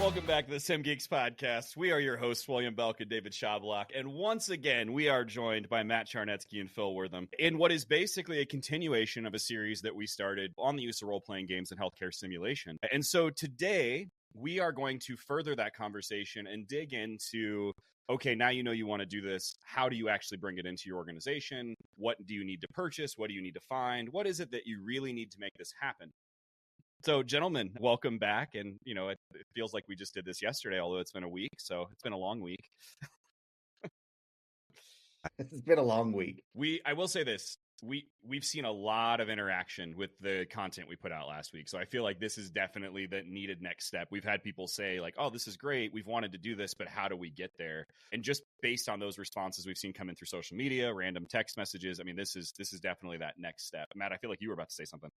Welcome back to the SimGeeks Podcast. We are your hosts, William Belk and David Shablock. And once again, we are joined by Matt Charnetsky and Phil Wortham in what is basically a continuation of a series that we started on the use of role-playing games and healthcare simulation. And so today, we are going to further that conversation and dig into, okay, now you know you want to do this. How do you actually bring it into your organization? What do you need to purchase? What do you need to find? What is it that you really need to make this happen? So, gentlemen, welcome back. And, you know, it feels like we just did this yesterday, although it's been a week. So it's been a long week. It's been a long week. I will say this. We've seen a lot of interaction with the content we put out last week. So I feel like this is definitely the needed next step. We've had people say like, oh, this is great. We've wanted to do this, but how do we get there? And just based on those responses we've seen come in through social media, random text messages, I mean, this is definitely that next step. Matt, I feel like you were about to say something.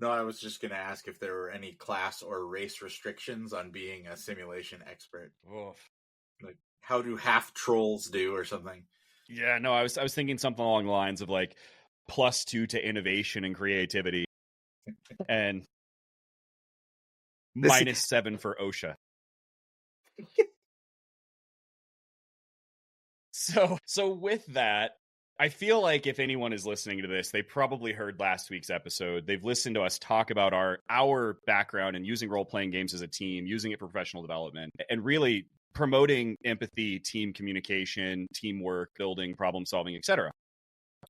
No, I was just going to ask if there were any class or race restrictions on being a simulation expert. Oof. Like, how do half trolls do or something? Yeah, no, I was thinking something along the lines of like +2 to innovation and creativity and -7 for OSHA. So with that, I feel like if anyone is listening to this, they probably heard last week's episode. They've listened to us talk about our background in using role-playing games as a team, using it for professional development, and really promoting empathy, team communication, teamwork, building, problem solving, etc.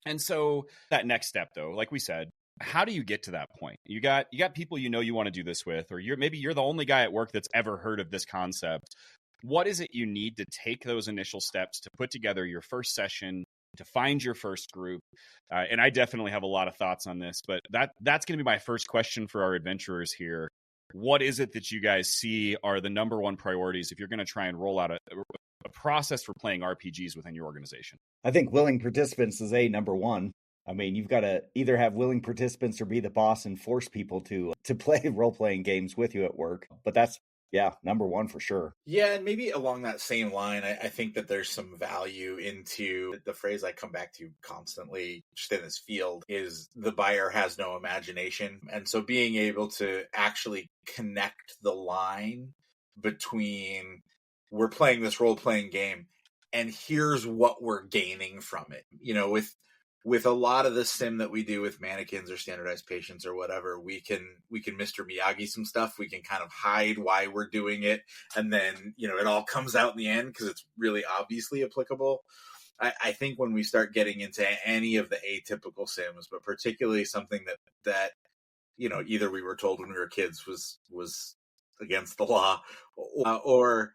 And so that next step, though, like we said, how do you get to that point? You got people you know you want to do this with, or maybe you're the only guy at work that's ever heard of this concept. What is it you need to take those initial steps to put together your first session, to find your first group? And I definitely have a lot of thoughts on this, but that's going to be my first question for our adventurers here. What is it that you guys see are the number one priorities if you're going to try and roll out a process for playing RPGs within your organization? I think willing participants is number one. I mean, you've got to either have willing participants or be the boss and force people to play role-playing games with you at work. But that's, number one for sure. Yeah, and maybe along that same line, I think that there's some value into the phrase I come back to constantly just in this field is the buyer has no imagination. And so being able to actually connect the line between we're playing this role-playing game and here's what we're gaining from it. You know, with a lot of the sim that we do with mannequins or standardized patients or whatever, we can Mr. Miyagi some stuff. We can kind of hide why we're doing it. And then, you know, it all comes out in the end because it's really obviously applicable. I think when we start getting into any of the atypical sims, but particularly something that, you know, either we were told when we were kids was against the law or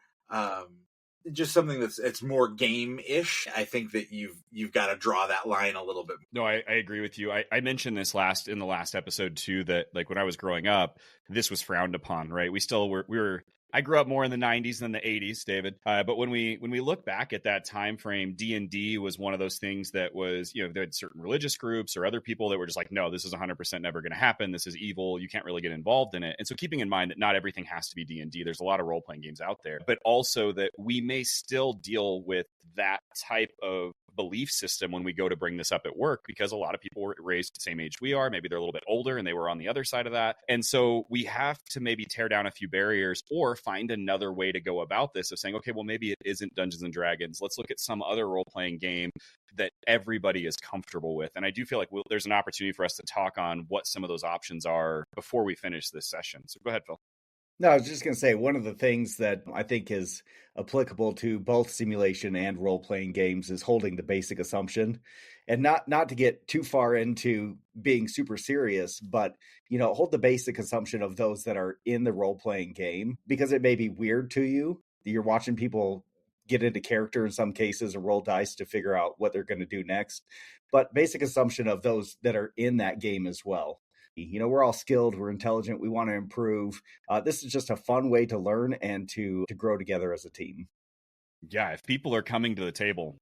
just something it's more game-ish. I think that you've got to draw that line a little bit. No, I agree with you. I mentioned this in the last episode too, that like when I was growing up, this was frowned upon, right? We were I grew up more in the 90s than the 80s, David. But when we look back at that time frame, D&D was one of those things that was, you know, there had certain religious groups or other people that were just like, no, this is 100% never going to happen. This is evil. You can't really get involved in it. And so keeping in mind that not everything has to be D&D, there's a lot of role-playing games out there, but also that we may still deal with that type of belief system when we go to bring this up at work, because a lot of people were raised the same age we are. Maybe they're a little bit older and they were on the other side of that. And so we have to maybe tear down a few barriers or find another way to go about this of saying, okay, well, maybe it isn't Dungeons and Dragons. Let's look at some other role-playing game that everybody is comfortable with. And I do feel like there's an opportunity for us to talk on what some of those options are before we finish this session. So go ahead, Phil. No, I was just going to say, one of the things that I think is applicable to both simulation and role-playing games is holding the basic assumption, and not to get too far into being super serious, but, you know, hold the basic assumption of those that are in the role-playing game, because it may be weird to you. You're watching people get into character in some cases or roll dice to figure out what they're going to do next, but basic assumption of those that are in that game as well. You know, we're all skilled, we're intelligent, we want to improve. This is just a fun way to learn and to grow together as a team. Yeah, if people are coming to the table,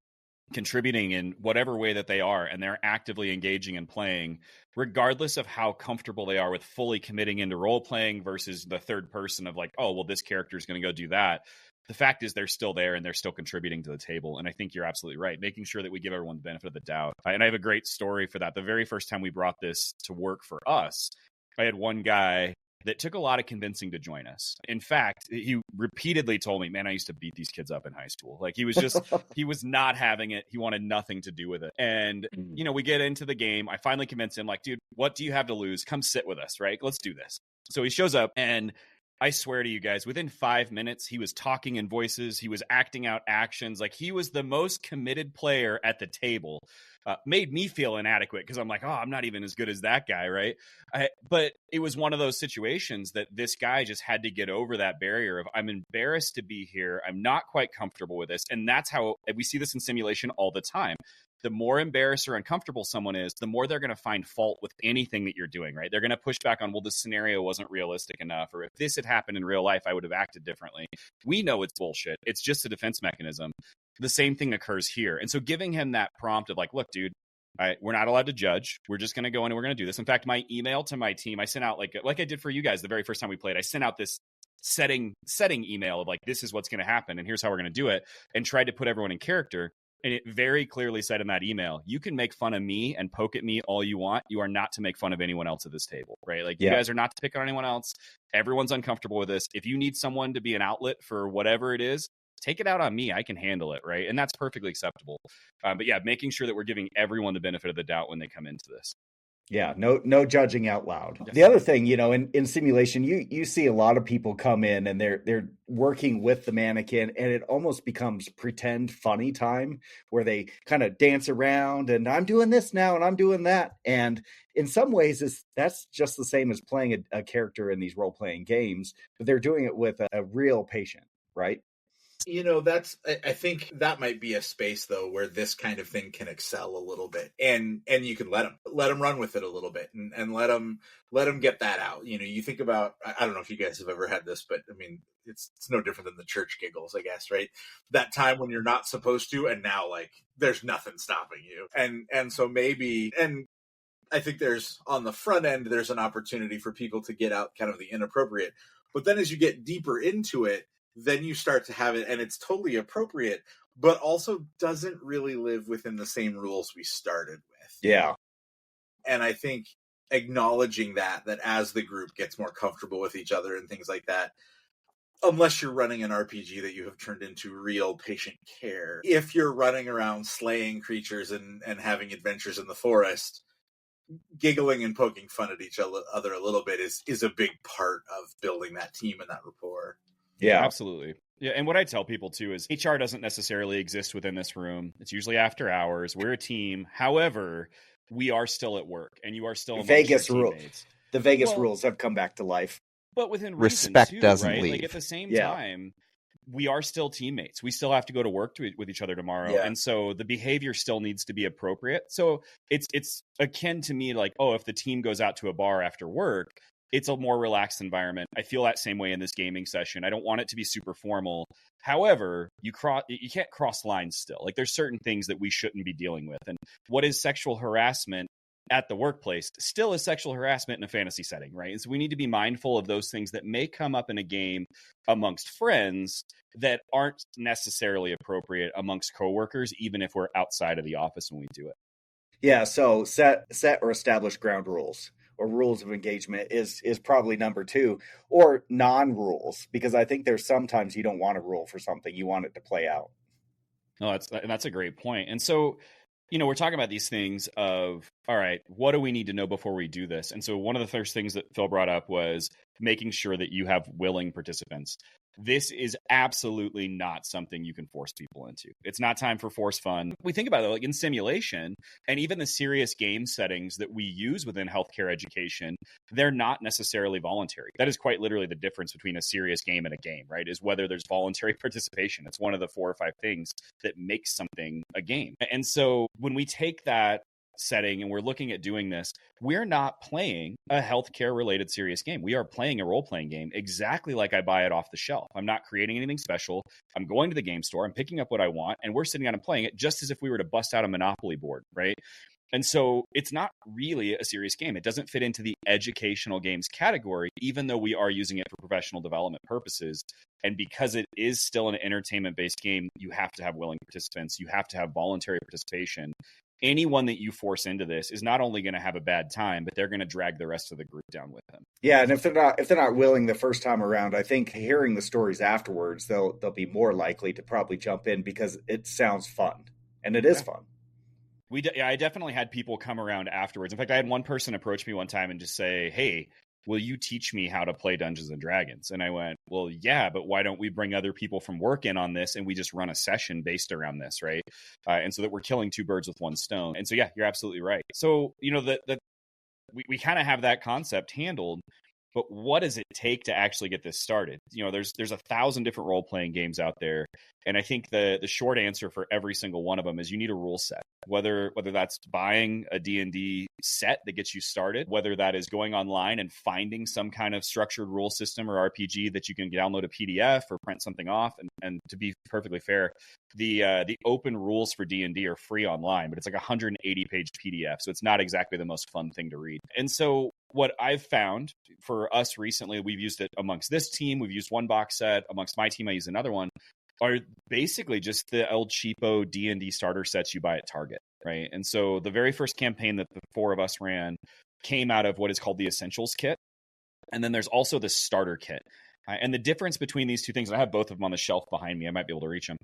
contributing in whatever way that they are, and they're actively engaging and playing, regardless of how comfortable they are with fully committing into role playing versus the third person of like, oh, well, this character is going to go do that. The fact is they're still there and they're still contributing to the table. And I think you're absolutely right, making sure that we give everyone the benefit of the doubt. And I have a great story for that. The very first time we brought this to work for us, I had one guy that took a lot of convincing to join us. In fact, he repeatedly told me, man, I used to beat these kids up in high school. Like he was just, he was not having it. He wanted nothing to do with it. And, you know, we get into the game. I finally convinced him, like, dude, what do you have to lose? Come sit with us, right? Let's do this. So he shows up, and I swear to you guys, within 5 minutes, he was talking in voices. He was acting out actions. Like he was the most committed player at the table. Made me feel inadequate because I'm like, oh, I'm not even as good as that guy, right? But it was one of those situations that this guy just had to get over that barrier of, I'm embarrassed to be here. I'm not quite comfortable with this. And that's how we see this in simulation all the time. The more embarrassed or uncomfortable someone is, the more they're going to find fault with anything that you're doing, right? They're going to push back on, well, this scenario wasn't realistic enough, or if this had happened in real life, I would have acted differently. We know it's bullshit. It's just a defense mechanism. The same thing occurs here. And so giving him that prompt of like, look, dude, we're not allowed to judge. We're just going to go in and we're going to do this. In fact, my email to my team, I sent out like I did for you guys the very first time we played. I sent out this setting email of like, this is what's going to happen and here's how we're going to do it, and tried to put everyone in character. And it very clearly said in that email, you can make fun of me and poke at me all you want. You are not to make fun of anyone else at this table, right? Like you guys are not to pick on anyone else. Everyone's uncomfortable with this. If you need someone to be an outlet for whatever it is, take it out on me. I can handle it, right? And that's perfectly acceptable. But yeah, making sure that we're giving everyone the benefit of the doubt when they come into this. Yeah, no judging out loud. Yes. The other thing, you know, in simulation, you see a lot of people come in and they're working with the mannequin, and it almost becomes pretend funny time where they kind of dance around and I'm doing this now and I'm doing that. And in some ways, that's just the same as playing a character in these role-playing games, but they're doing it with a real patient, right? You know, I think that might be a space though where this kind of thing can excel a little bit, and you can let them run with it a little bit and let them get that out. You know, you think about, I don't know if you guys have ever had this, but I mean, it's no different than the church giggles, I guess, right? That time when you're not supposed to, and now like there's nothing stopping you, and so maybe, and I think there's on the front end there's an opportunity for people to get out kind of the inappropriate, but then as you get deeper into it, then you start to have it and it's totally appropriate, but also doesn't really live within the same rules we started with. Yeah. And I think acknowledging that as the group gets more comfortable with each other and things like that, unless you're running an RPG that you have turned into real patient care, if you're running around slaying creatures and having adventures in the forest, giggling and poking fun at each other a little bit is a big part of building that team and that rapport. Yeah, absolutely. Yeah, and what I tell people too is HR doesn't necessarily exist within this room. It's usually after hours. We're a team. However, we are still at work, and you are still Vegas rules. The Vegas rules have come back to life. But within respect reason too, doesn't right? leave. Like at the same time, we are still teammates. We still have to go to work with each other tomorrow, and so the behavior still needs to be appropriate. So it's akin to me, like, oh, if the team goes out to a bar after work, it's a more relaxed environment. I feel that same way in this gaming session. I don't want it to be super formal. However, you can't cross lines still. Like there's certain things that we shouldn't be dealing with. And what is sexual harassment at the workplace still is sexual harassment in a fantasy setting, right? And so we need to be mindful of those things that may come up in a game amongst friends that aren't necessarily appropriate amongst coworkers, even if we're outside of the office when we do it. Yeah, so set or establish ground rules, or rules of engagement is probably number 2, or non-rules, because I think there's sometimes you don't want a rule for something, you want it to play out. No, that's a great point. And so, you know, we're talking about these things of, all right, what do we need to know before we do this? And so one of the first things that Phil brought up was making sure that you have willing participants. This is absolutely not something you can force people into. It's not time for force fun. We think about it like in simulation, and even the serious game settings that we use within healthcare education, they're not necessarily voluntary. That is quite literally the difference between a serious game and a game, right? Is whether there's voluntary participation. It's one of the 4 or 5 things that makes something a game. And so when we take that setting and we're looking at doing this, we're not playing a healthcare related serious game. We are playing a role-playing game exactly like I buy it off the shelf. I'm not creating anything special. I'm going to the game store, I'm picking up what I want, and we're sitting down and playing it just as if we were to bust out a Monopoly board, right? And so it's not really a serious game. It doesn't fit into the educational games category, even though we are using it for professional development purposes. And because it is still an entertainment-based game, you have to have willing participants. You have to have voluntary participation. anyone that you force into this is not only going to have a bad time, but they're going to drag the rest of the group down with them. Yeah, and if they're not willing the first time around, I think hearing the stories afterwards, they'll be more likely to probably jump in because it sounds fun, and it is fun. I definitely had people come around afterwards. In fact, I had one person approach me one time and just say, "Hey, will you teach me how to play Dungeons and Dragons?" And I went, "Well, yeah, but why don't we bring other people from work in on this and we just run a session based around this, right?" And so that we're killing two birds with one stone. And so, yeah, you're absolutely right. So, we kind of have that concept handled. But what does it take to actually get this started? There's 1,000 different role-playing games out there. And I think the short answer for every single one of them is you need a rule set. Whether that's buying a D&D set that gets you started, whether that is going online and finding some kind of structured rule system or RPG that you can download a PDF or print something off. And to be perfectly fair, the open rules for D&D are free online, but it's like a 180-page PDF. So it's not exactly the most fun thing to read. And so what I've found for us recently, we've used it amongst this team. We've used one box set. Amongst my team, I use another one. Are basically just the El Cheapo D&D starter sets you buy at Target, right? And so the very first campaign that the four of us ran came out of what is called the Essentials Kit. And then there's also the Starter Kit. And the difference between these two things, and I have both of them on the shelf behind me, I might be able to reach them,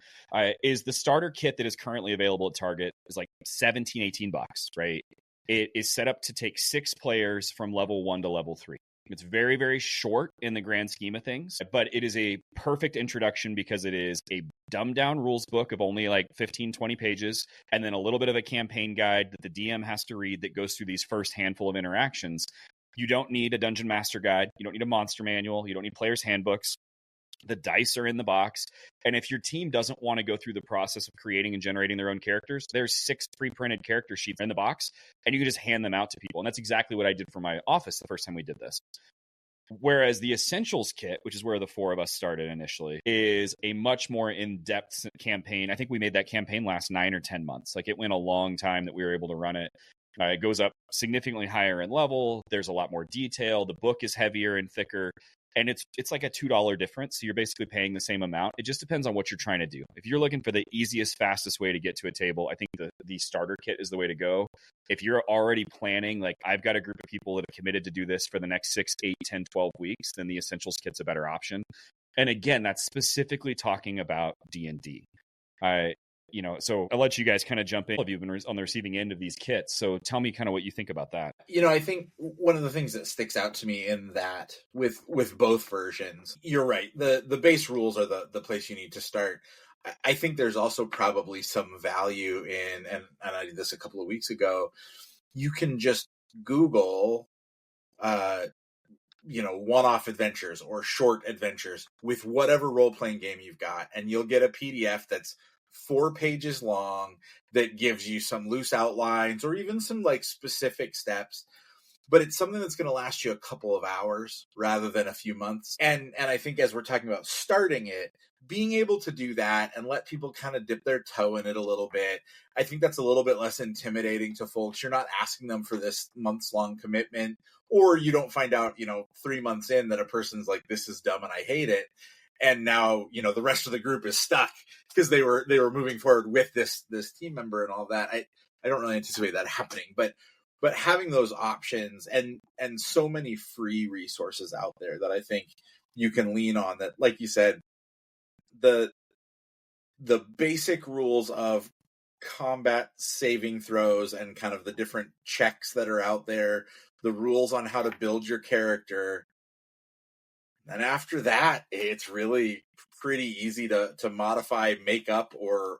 is the Starter Kit that is currently available at Target is like $17-18, right? It is set up to take 6 players from level 1 to level 3. It's very, very short in the grand scheme of things, but it is a perfect introduction because it is a dumbed down rules book of only like 15, 20 pages, and then a little bit of a campaign guide that the DM has to read that goes through these first handful of interactions. You don't need a dungeon master guide. You don't need a monster manual. You don't need players' handbooks. The dice are in the box. And if your team doesn't want to go through the process of creating and generating their own characters, there's 6 pre-printed character sheets in the box, and you can just hand them out to people. And that's exactly what I did for my office the first time we did this. Whereas the Essentials Kit, which is where the 4 of us started initially, is a much more in-depth campaign. I think we made that campaign last 9 or 10 months. Like, it went a long time that we were able to run it. It goes up significantly higher in level. There's a lot more detail. The book is heavier and thicker. And it's like a $2 difference. So you're basically paying the same amount. It just depends on what you're trying to do. If you're looking for the easiest, fastest way to get to a table, I think the starter kit is the way to go. If you're already planning, like I've got a group of people that have committed to do this for the next 6, 8, 10, 12 weeks, then the Essentials kit's a better option. And again, that's specifically talking about D&D. So I'll let you guys kind of jump in. You've been on the receiving end of these kits. So tell me kind of what you think about that. I think one of the things that sticks out to me in that with both versions, you're right. The base rules are the place you need to start. I think there's also probably some value in, and I did this a couple of weeks ago, you can just Google, one-off adventures or short adventures with whatever role-playing game you've got, and you'll get a PDF that's 4 pages long that gives you some loose outlines or even some like specific steps, but it's something that's going to last you a couple of hours rather than a few months. And I think as we're talking about starting it, being able to do that and let people kind of dip their toe in it a little bit, I think that's a little bit less intimidating to folks. You're not asking them for this months-long commitment, or you don't find out, 3 months in that a person's like, this is dumb and I hate it. And now, the rest of the group is stuck because they were moving forward with this team member and all that. I don't really anticipate that happening, but having those options and so many free resources out there that I think you can lean on, that, like you said, the basic rules of combat saving throws and kind of the different checks that are out there, the rules on how to build your character. And after that, it's really pretty easy to modify, make up, or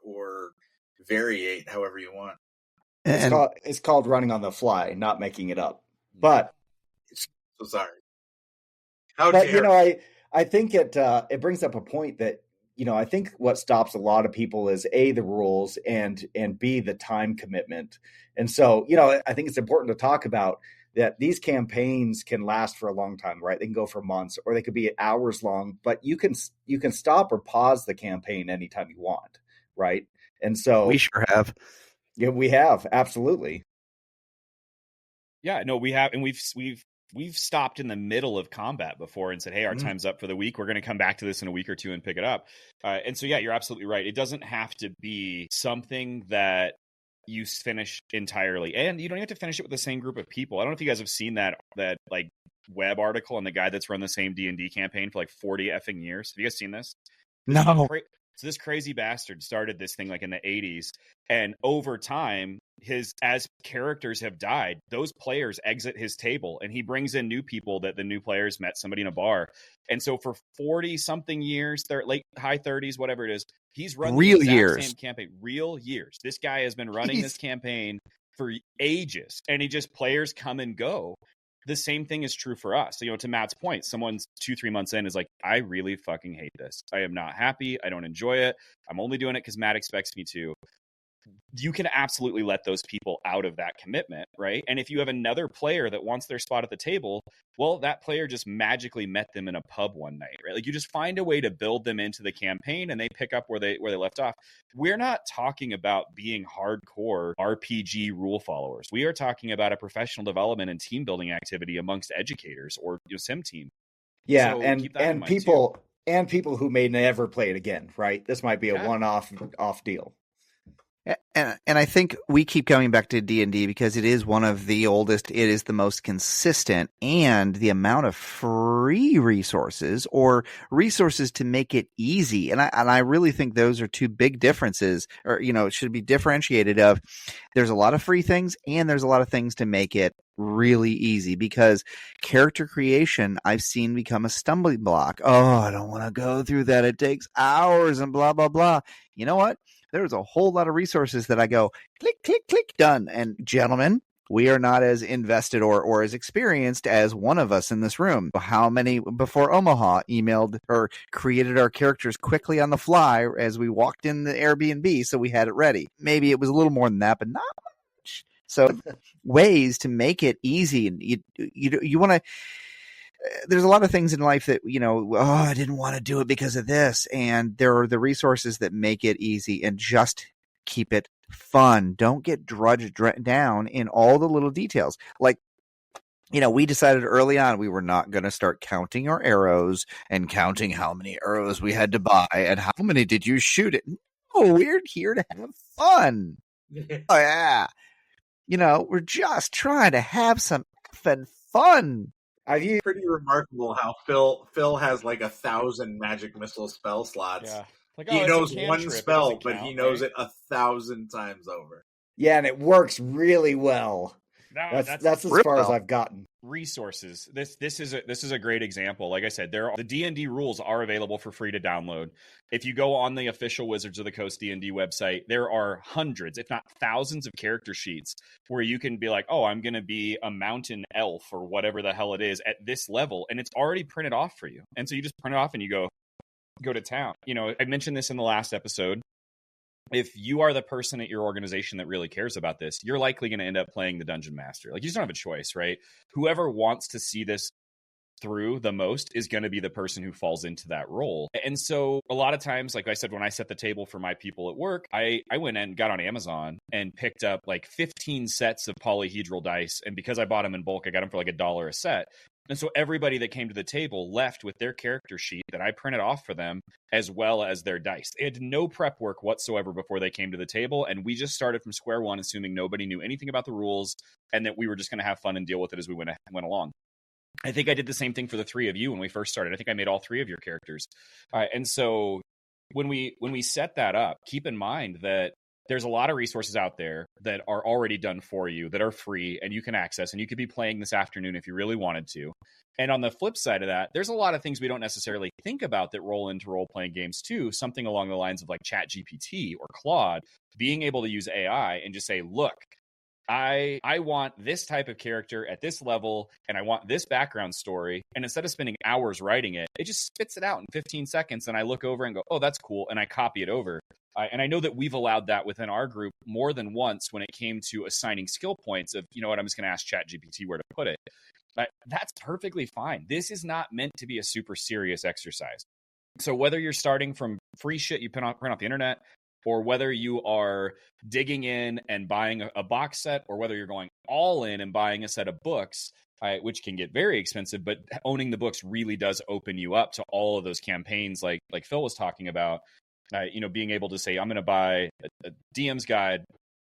variate however you want. It's called running on the fly, not making it up. But so sorry. How dare? I think it brings up a point that I think what stops a lot of people is A, the rules, and B, the time commitment. And so I think it's important to talk about that these campaigns can last for a long time, right? They can go for months, or they could be hours long, but you can stop or pause the campaign anytime you want, right? And so we sure have. Yeah, we have, absolutely. Yeah, no, we have, and we've stopped in the middle of combat before and said, hey, our time's up for the week. We're going to come back to this in a week or two and pick it up. And so, yeah, you're absolutely right. It doesn't have to be something that you finish entirely, and you don't have to finish it with the same group of people. I don't know if you guys have seen that like web article on the guy that's run the same D&D campaign for like 40 effing years. Have you guys seen this? No. So this crazy bastard started this thing like in the 80s, and over time, as characters have died, those players exit his table, and he brings in new people that the new players met somebody in a bar. And so for 40 something years, they're late high 30s, whatever it is, he's run Real the exact years. same campaign. Real years. This guy has been running this campaign for ages, and players come and go. The same thing is true for us. So, to Matt's point, someone's 2-3 months in is like, I really fucking hate this. I am not happy. I don't enjoy it. I'm only doing it because Matt expects me to. You can absolutely let those people out of that commitment, right? And if you have another player that wants their spot at the table, well, that player just magically met them in a pub one night, right? Like, you just find a way to build them into the campaign, and they pick up where they left off. We're not talking about being hardcore RPG rule followers. We are talking about a professional development and team building activity amongst educators or sim team. Yeah, So and people who may never play it again, right? This might be a one-off deal. And I think we keep coming back to D&D because it is one of the oldest, it is the most consistent, and the amount of free resources or resources to make it easy. And I really think those are two big differences, or, it should be differentiated of there's a lot of free things and there's a lot of things to make it really easy, because character creation I've seen become a stumbling block. Oh, I don't want to go through that. It takes hours and blah, blah, blah. You know what? There's a whole lot of resources that I go, click, click, click, done. And gentlemen, we are not as invested or as experienced as one of us in this room. How many before Omaha emailed or created our characters quickly on the fly as we walked in the Airbnb so we had it ready? Maybe it was a little more than that, but not much. So ways to make it easy. And you want to... There's a lot of things in life that, I didn't want to do it because of this. And there are the resources that make it easy, and just keep it fun. Don't get drudged down in all the little details. Like, we decided early on we were not going to start counting our arrows and counting how many arrows we had to buy and how many did you shoot it. No, we're here to have fun. Oh, yeah. We're just trying to have some effing fun. It's pretty remarkable how Phil has like 1,000 magic missile spell slots. Yeah. Like, he knows one spell, but he knows it 1,000 times over. Yeah, and it works really well. That's as far as I've gotten. Resources. This is a great example. Like I said, the D&D rules are available for free to download. If you go on the official Wizards of the Coast D&D website, there are hundreds, if not thousands, of character sheets where you can be like, oh, I'm going to be a mountain elf or whatever the hell it is at this level, and it's already printed off for you. And so you just print it off and you go to town. I mentioned this in the last episode. If you are the person at your organization that really cares about this, you're likely going to end up playing the Dungeon Master. Like, you just don't have a choice, right? Whoever wants to see this through the most is going to be the person who falls into that role. And so a lot of times, like I said, when I set the table for my people at work, I went and got on Amazon and picked up like 15 sets of polyhedral dice. And because I bought them in bulk, I got them for like $1 a set. And so everybody that came to the table left with their character sheet that I printed off for them, as well as their dice. They had no prep work whatsoever before they came to the table. And we just started from square one, assuming nobody knew anything about the rules and that we were just going to have fun and deal with it as we went along. I think I did the same thing for the three of you when we first started. I think I made all three of your characters. And so when we set that up, keep in mind that there's a lot of resources out there that are already done for you, that are free and you can access, and you could be playing this afternoon if you really wanted to. And on the flip side of that, there's a lot of things we don't necessarily think about that roll into role-playing games too, something along the lines of like ChatGPT or Claude, being able to use AI and just say, look, I want this type of character at this level, and I want this background story. And instead of spending hours writing it, it just spits it out in 15 seconds. And I look over and go, oh, that's cool. And I copy it over. And I know that we've allowed that within our group more than once when it came to assigning skill points of, you know what, I'm just going to ask ChatGPT where to put it. That's perfectly fine. This is not meant to be a super serious exercise. So whether you're starting from free shit you print off the internet, or whether you are digging in and buying a box set, or whether you're going all in and buying a set of books, which can get very expensive, but owning the books really does open you up to all of those campaigns like Phil was talking about. Being able to say, I'm going to buy a DM's guide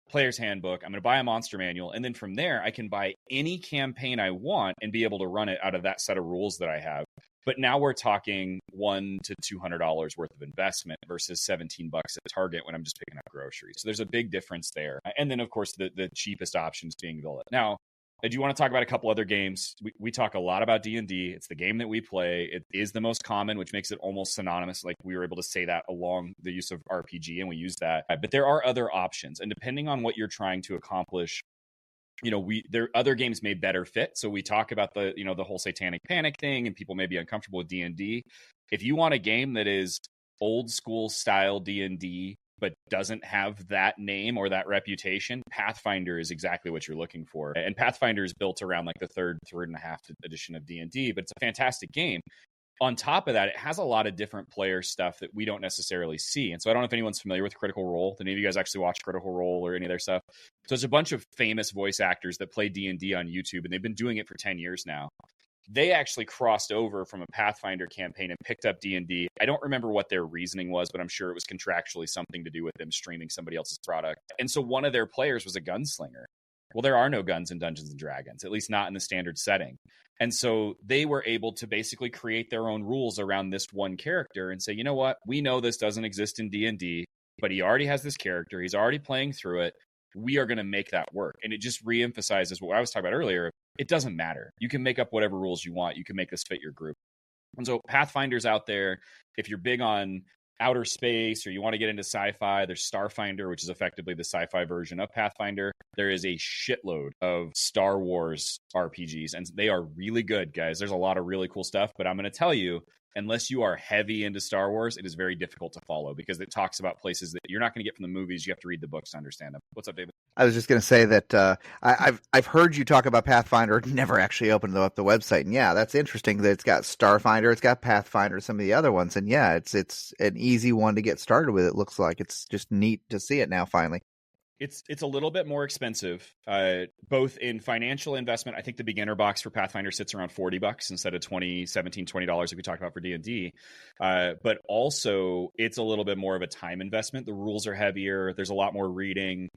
player's handbook, I'm going to buy a monster manual, and then from there I can buy any campaign I want and be able to run it out of that set of rules that I have. But now we're talking $100 to $200 worth of investment versus $17 at Target when I'm just picking up groceries. So there's a big difference there. And then, of course, the cheapest options being Villet. Now, I do want to talk about a couple other games. We talk a lot about D&D. It's the game that we play. It is the most common, which makes it almost synonymous. Like we were able to say that along the use of RPG, and we use that. But there are other options. And depending on what you're trying to accomplish, there are other games may better fit. So we talk about the whole satanic panic thing, and people may be uncomfortable with D&D. If you want a game that is old school style D&D, but doesn't have that name or that reputation, Pathfinder is exactly what you're looking for. And Pathfinder is built around like the third and a half edition of D&D, but it's a fantastic game. On top of that, it has a lot of different player stuff that we don't necessarily see. And so I don't know if anyone's familiar with Critical Role. Did any of you guys actually watch Critical Role or any of their stuff? So there's a bunch of famous voice actors that play D&D on YouTube, and they've been doing it for 10 years now. They actually crossed over from a Pathfinder campaign and picked up D&D. I don't remember what their reasoning was, but I'm sure it was contractually something to do with them streaming somebody else's product. And so one of their players was a gunslinger. Well, there are no guns in Dungeons & Dragons, at least not in the standard setting. And so they were able to basically create their own rules around this one character and say, you know what? We know this doesn't exist in D&D, but he already has this character. He's already playing through it. We are going to make that work. And it just reemphasizes what I was talking about earlier. It doesn't matter. You can make up whatever rules you want. You can make this fit your group. And so Pathfinder's out there. If you're big on outer space or you want to get into sci-fi, there's Starfinder, which is effectively the sci-fi version of Pathfinder. There is a shitload of Star Wars RPGs, and they are really good, guys. There's a lot of really cool stuff, but I'm going to tell you, unless you are heavy into Star Wars, it is very difficult to follow because it talks about places that you're not going to get from the movies. You have to read the books to understand them. What's up, David? I was just going to say that I've heard you talk about Pathfinder, never actually opened up the website, and yeah, that's interesting that it's got Starfinder, it's got Pathfinder, some of the other ones, and yeah, it's an easy one to get started with. It looks like it's just neat to see it now finally. It's a little bit more expensive, both in financial investment. I think the beginner box for Pathfinder sits around $40 instead of $20 like we talked about for D&D. But also, it's a little bit more of a time investment. The rules are heavier. There's a lot more reading.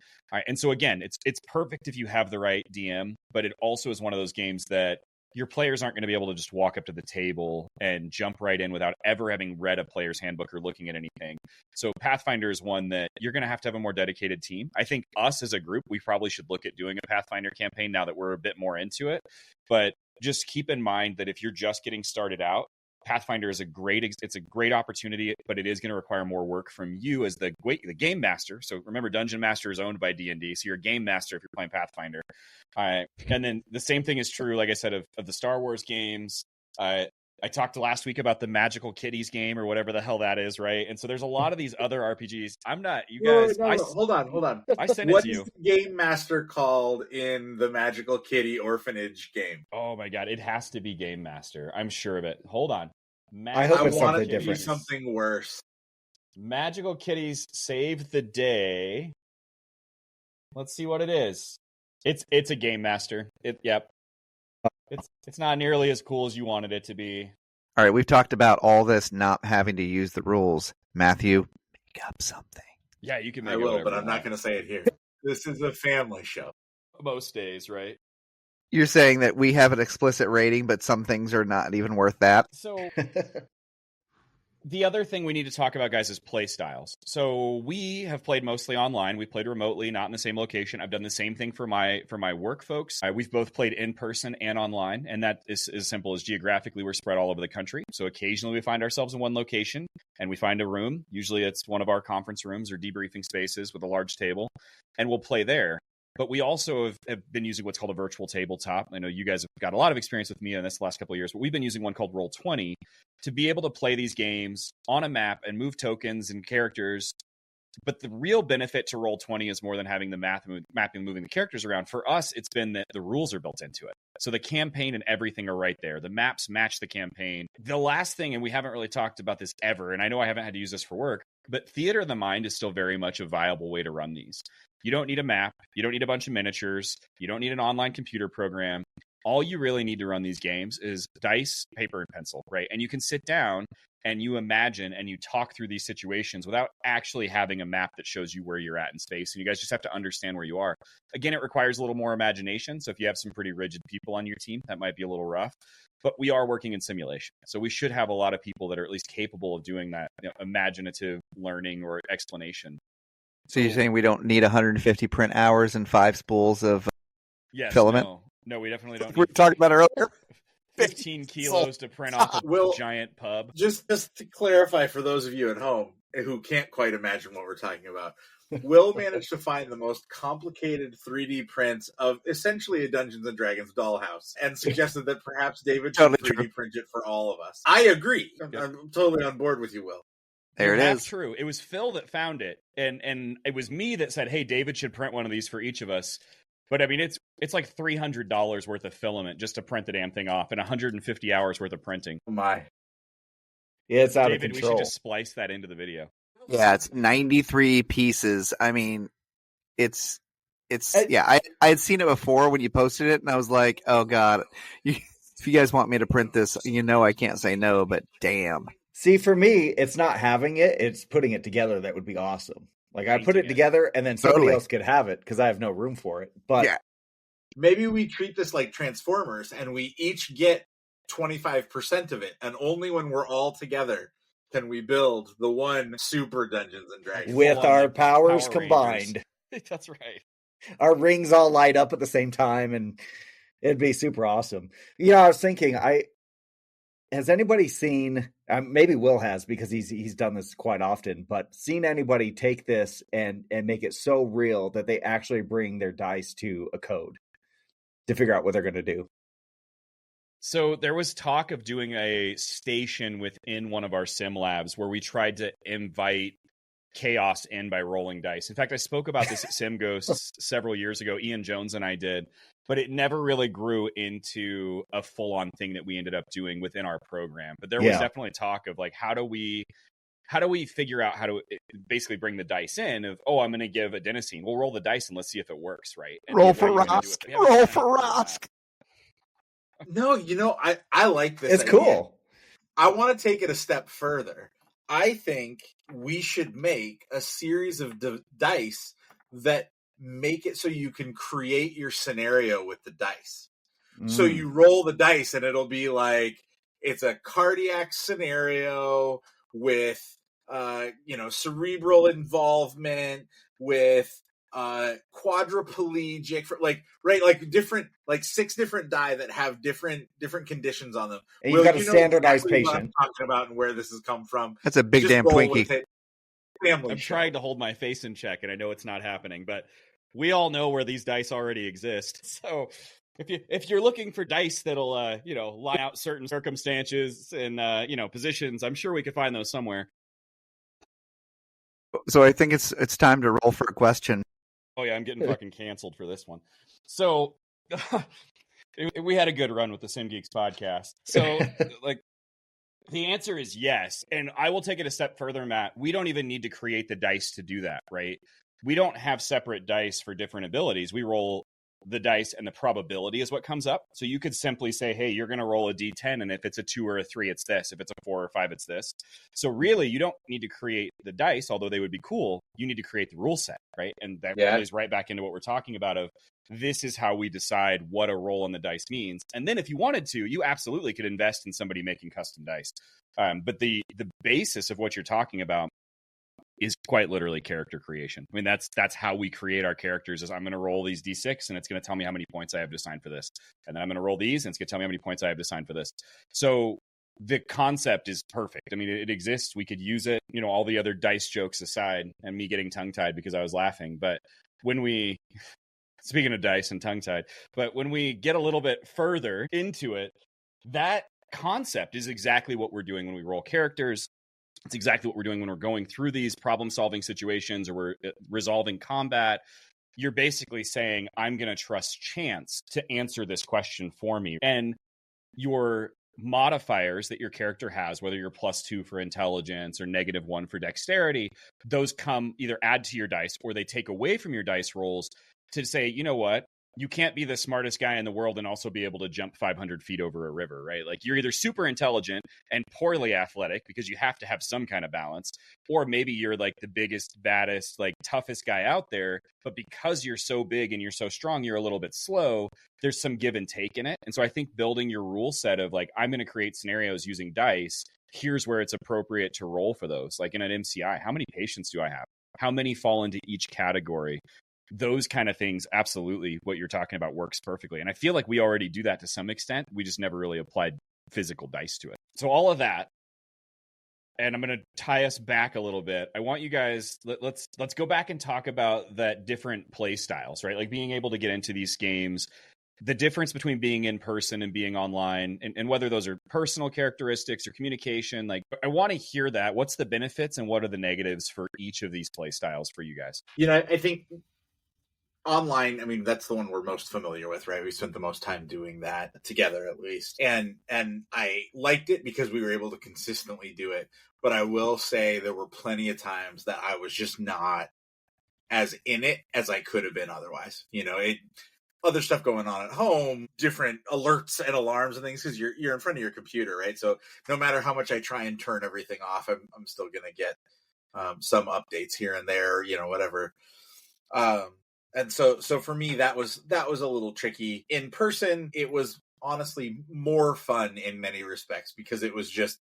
And so, again, it's perfect if you have the right DM, but it also is one of those games that your players aren't going to be able to just walk up to the table and jump right in without ever having read a player's handbook or looking at anything. So Pathfinder is one that you're going to have a more dedicated team. I think us as a group, we probably should look at doing a Pathfinder campaign now that we're a bit more into it. But just keep in mind that if you're just getting started out, Pathfinder is a great opportunity, but it is going to require more work from you as the game master. So remember, Dungeon Master is owned by D&D, so you're a game master if you're playing Pathfinder. And then the same thing is true, like I said, of the Star Wars games. I talked last week about the Magical Kitties game or whatever the hell that is, right? And so there's a lot of these other RPGs. I'm not, you guys. No, hold on. I sent it what to you. What is the game master called in the Magical Kitty Orphanage game? Oh my God, it has to be Game Master. I'm sure of it. Hold on. I hope it's something different. Be different. something worse. Magical Kitties Save the Day. Let's see what it is. It's a Game Master. Yep. It's not nearly as cool as you wanted it to be. All right, we've talked about all this not having to use the rules. Matthew, make up something. Yeah, you can make I it will, but you I'm not want. going to say it here. This is a family show. Most days, right? You're saying that we have an explicit rating, but some things are not even worth that? So the other thing we need to talk about, guys, is play styles. So we have played mostly online. We played remotely, not in the same location. I've done the same thing for my work folks. We've both played in person and online, and that is as simple as geographically we're spread all over the country. So occasionally we find ourselves in one location and we find a room. Usually it's one of our conference rooms or debriefing spaces with a large table, and we'll play there. But we also have been using what's called a virtual tabletop. I know you guys have got a lot of experience with me in this the last couple of years, but we've been using one called Roll20 to be able to play these games on a map and move tokens and characters. But the real benefit to Roll20 is more than having the mapping and moving the characters around. For us, it's been that the rules are built into it. So the campaign and everything are right there. The maps match the campaign. The last thing, and we haven't really talked about this ever, and I know I haven't had to use this for work, but Theater of the Mind is still very much a viable way to run these. You don't need a map. You don't need a bunch of miniatures. You don't need an online computer program. All you really need to run these games is dice, paper, and pencil, right? And you can sit down and you imagine and you talk through these situations without actually having a map that shows you where you're at in space. And you guys just have to understand where you are. Again, it requires a little more imagination. So if you have some pretty rigid people on your team, that might be a little rough. But we are working in simulation. So we should have a lot of people that are at least capable of doing that, imaginative learning or explanation. So you're saying we don't need 150 print hours and 5 spools of filament? No, we definitely don't. We were talking about earlier. 15 kilos to print off a giant pub. Just to clarify for those of you at home who can't quite imagine what we're talking about, Will managed to find the most complicated 3D prints of essentially a Dungeons & Dragons dollhouse and suggested that perhaps David should 3D print it for all of us. I agree. I'm totally on board with you, Will. There it is. That's true. It was Phil that found it, and it was me that said, hey, David should print one of these for each of us. But I mean, it's like $300 worth of filament just to print the damn thing off, and 150 hours worth of printing. Oh my. Yeah, it's out David, of control. We should just splice that into the video. Yeah, it's 93 pieces. I mean, it's I had seen it before when you posted it, and I was like, oh god, if you guys want me to print this, I can't say no, but damn. See, for me, it's not having it, it's putting it together that would be awesome. Like, I put it together, and then somebody else could have it, because I have no room for it. But yeah. Maybe we treat this like Transformers, and we each get 25% of it, and only when we're all together can we build the one super Dungeons and Dragons. With our powers combined. That's right. Our rings all light up at the same time, and it'd be super awesome. I was thinking, has anybody seen, maybe Will has, because he's done this quite often, but seen anybody take this and make it so real that they actually bring their dice to a code to figure out what they're going to do? So there was talk of doing a station within one of our sim labs where we tried to invite chaos in by rolling dice. In fact, I spoke about this at Sim Ghosts several years ago. Ian Jones and I did, but it never really grew into a full-on thing that we ended up doing within our program. But there was definitely talk of like, how do we figure out how to basically bring the dice in of, I'm going to give adenosine. We'll roll the dice and let's see if it works, right? And roll for Rosk. Roll for Rosk. No, I like this. It's idea. Cool. I want to take it a step further. I think we should make a series of dice that make it so you can create your scenario with the dice. So you roll the dice and it'll be like, it's a cardiac scenario with, cerebral involvement, with quadriplegic, different, 6 different die that have different conditions on them. And you've got a standardized patient. What I'm talking about and where this has come from. That's a big damn Twinkie. I'm trying to hold my face in check, and I know it's not happening, but we all know where these dice already exist. So if you're looking for dice that'll line out certain circumstances and positions, I'm sure we could find those somewhere. So I think it's time to roll for a question. Oh yeah, I'm getting fucking canceled for this one. So we had a good run with the SimGeeks podcast. So the answer is yes. And I will take it a step further, Matt. We don't even need to create the dice to do that, right? We don't have separate dice for different abilities. We roll the dice and the probability is what comes up. So you could simply say, hey, you're going to roll a D10. And if it's a 2 or a 3, it's this. If it's a 4 or 5, it's this. So really, you don't need to create the dice, although they would be cool. You need to create the rule set, right? And that plays right back into what we're talking about of this is how we decide what a roll on the dice means. And then if you wanted to, you absolutely could invest in somebody making custom dice. But the basis of what you're talking about is quite literally character creation. I mean, that's how we create our characters is I'm going to roll these D6 and it's going to tell me how many points I have to assign for this. And then I'm going to roll these and it's going to tell me how many points I have to assign for this. So the concept is perfect. I mean, it exists. We could use it, all the other dice jokes aside and me getting tongue-tied because I was laughing. But speaking of dice and tongue-tied, but when we get a little bit further into it, that concept is exactly what we're doing when we roll characters. It's exactly what we're doing when we're going through these problem-solving situations or we're resolving combat. You're basically saying, I'm going to trust chance to answer this question for me. And your modifiers that your character has, whether you're +2 for intelligence or -1 for dexterity, those come either add to your dice or they take away from your dice rolls to say, you know what? you can't be the smartest guy in the world and also be able to jump 500 feet over a river, right? Like you're either super intelligent and poorly athletic because you have to have some kind of balance, or maybe you're like the biggest, baddest, like toughest guy out there, but because you're so big and you're so strong, you're a little bit slow. There's some give and take in it. And so I think building your rule set of like, I'm going to create scenarios using dice. Here's where it's appropriate to roll for those. Like in an MCI, how many patients do I have? How many fall into each category? Those kind of things, absolutely what you're talking about works perfectly. And I feel like we already do that to some extent. We just never really applied physical dice to it. So all of that, and I'm going to tie us back a little bit. I want you guys, let's go back and talk about that different play styles, right? Like being able to get into these games, the difference between being in person and being online, and whether those are personal characteristics or communication. Like, I want to hear that. What's the benefits and what are the negatives for each of these play styles for you guys? I think online, I mean, that's the one we're most familiar with, right? We spent the most time doing that together, at least. And I liked it because we were able to consistently do it. But I will say there were plenty of times that I was just not as in it as I could have been otherwise. Other stuff going on at home, different alerts and alarms and things, because you're in front of your computer, right? So no matter how much I try and turn everything off, I'm still going to get some updates here and there, whatever. And so for me, that was a little tricky. In person, it was honestly more fun in many respects because it was just,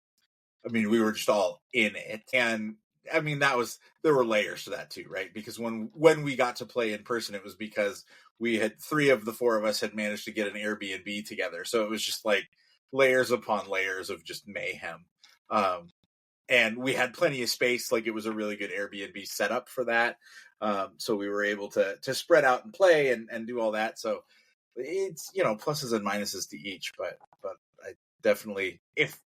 we were just all in it. And there were layers to that too, right? Because when we got to play in person, it was because we had 3 of the 4 of us had managed to get an Airbnb together. So it was just like layers upon layers of just mayhem. And we had plenty of space. Like it was a really good Airbnb setup for that. So we were able to spread out and play and do all that. So it's, pluses and minuses to each, but I definitely, if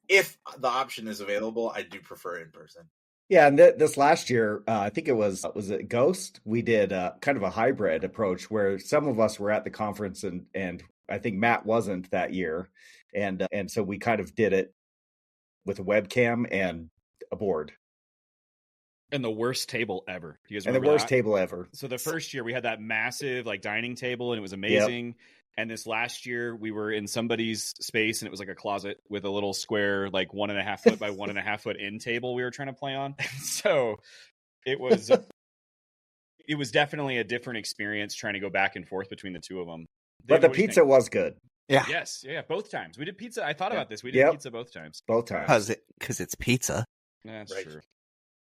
the option is available, I do prefer in person. Yeah, and this last year, I think it was it Ghost? We did kind of a hybrid approach where some of us were at the conference and I think Matt wasn't that year. And so we kind of did it with a webcam and a board. And the worst table ever. Do you guys And remember the worst that? table ever. So the first year we had that massive like dining table and it was amazing. Yep. And this last year we were in somebody's space and it was like a closet with a little square, like 1.5 foot by 1.5 foot end table we were trying to play on. So it was definitely a different experience trying to go back and forth between the two of them. But the pizza was good. Yeah. Yes. Yeah. Both times we did pizza. I thought about this. We did pizza both times. Both times. Because it's pizza. That's right. True.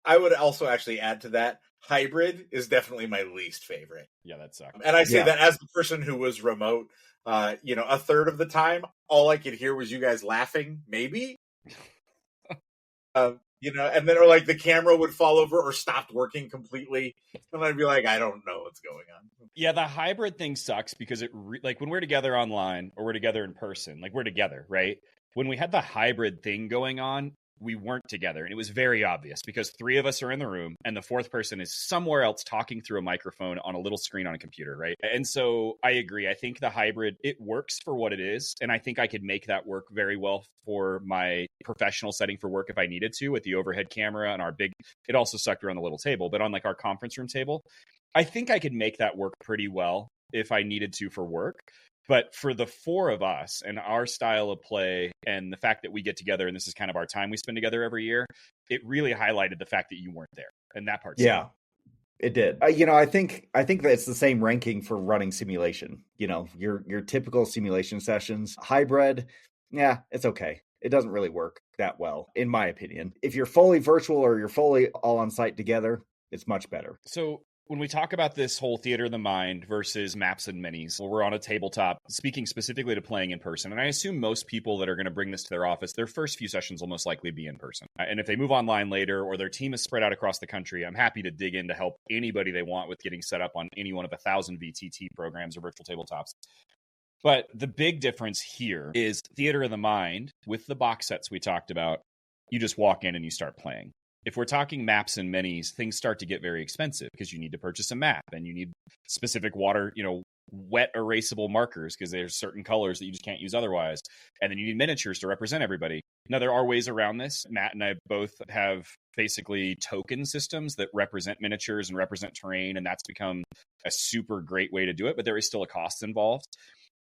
I would also actually add to that, hybrid is definitely my least favorite. Yeah, that sucks. And I say that as the person who was remote, a third of the time, all I could hear was you guys laughing, maybe. And then or like the camera would fall over or stopped working completely. And I'd be like, I don't know what's going on. Yeah, the hybrid thing sucks because like when we're together online or we're together in person, like we're together, right? When we had the hybrid thing going on, we weren't together. And it was very obvious because 3 of us are in the room and the 4th person is somewhere else talking through a microphone on a little screen on a computer, right? And so I agree. I think the hybrid, it works for what it is. And I think I could make that work very well for my professional setting for work if I needed to with the overhead camera and it also sucked around the little table, but on like our conference room table, I think I could make that work pretty well if I needed to for work. But for the 4 of us and our style of play and the fact that we get together and this is kind of our time we spend together every year, it really highlighted the fact that you weren't there. And that part. Yeah, it did. I think that it's the same ranking for running simulation. Your typical simulation sessions, hybrid. Yeah, it's okay. It doesn't really work that well, in my opinion. If you're fully virtual or you're fully all on site together, it's much better. So when we talk about this whole theater of the mind versus maps and minis, we're on a tabletop, speaking specifically to playing in person. And I assume most people that are going to bring this to their office, their first few sessions will most likely be in person. And if they move online later or their team is spread out across the country, I'm happy to dig in to help anybody they want with getting set up on any one of 1,000 VTT programs or virtual tabletops. But the big difference here is theater of the mind with the box sets we talked about. You just walk in and you start playing. If we're talking maps and minis, things start to get very expensive because you need to purchase a map and you need specific wet erasable markers because there's certain colors that you just can't use otherwise. And then you need miniatures to represent everybody. Now, there are ways around this. Matt and I both have basically token systems that represent miniatures and represent terrain, and that's become a super great way to do it, but there is still a cost involved.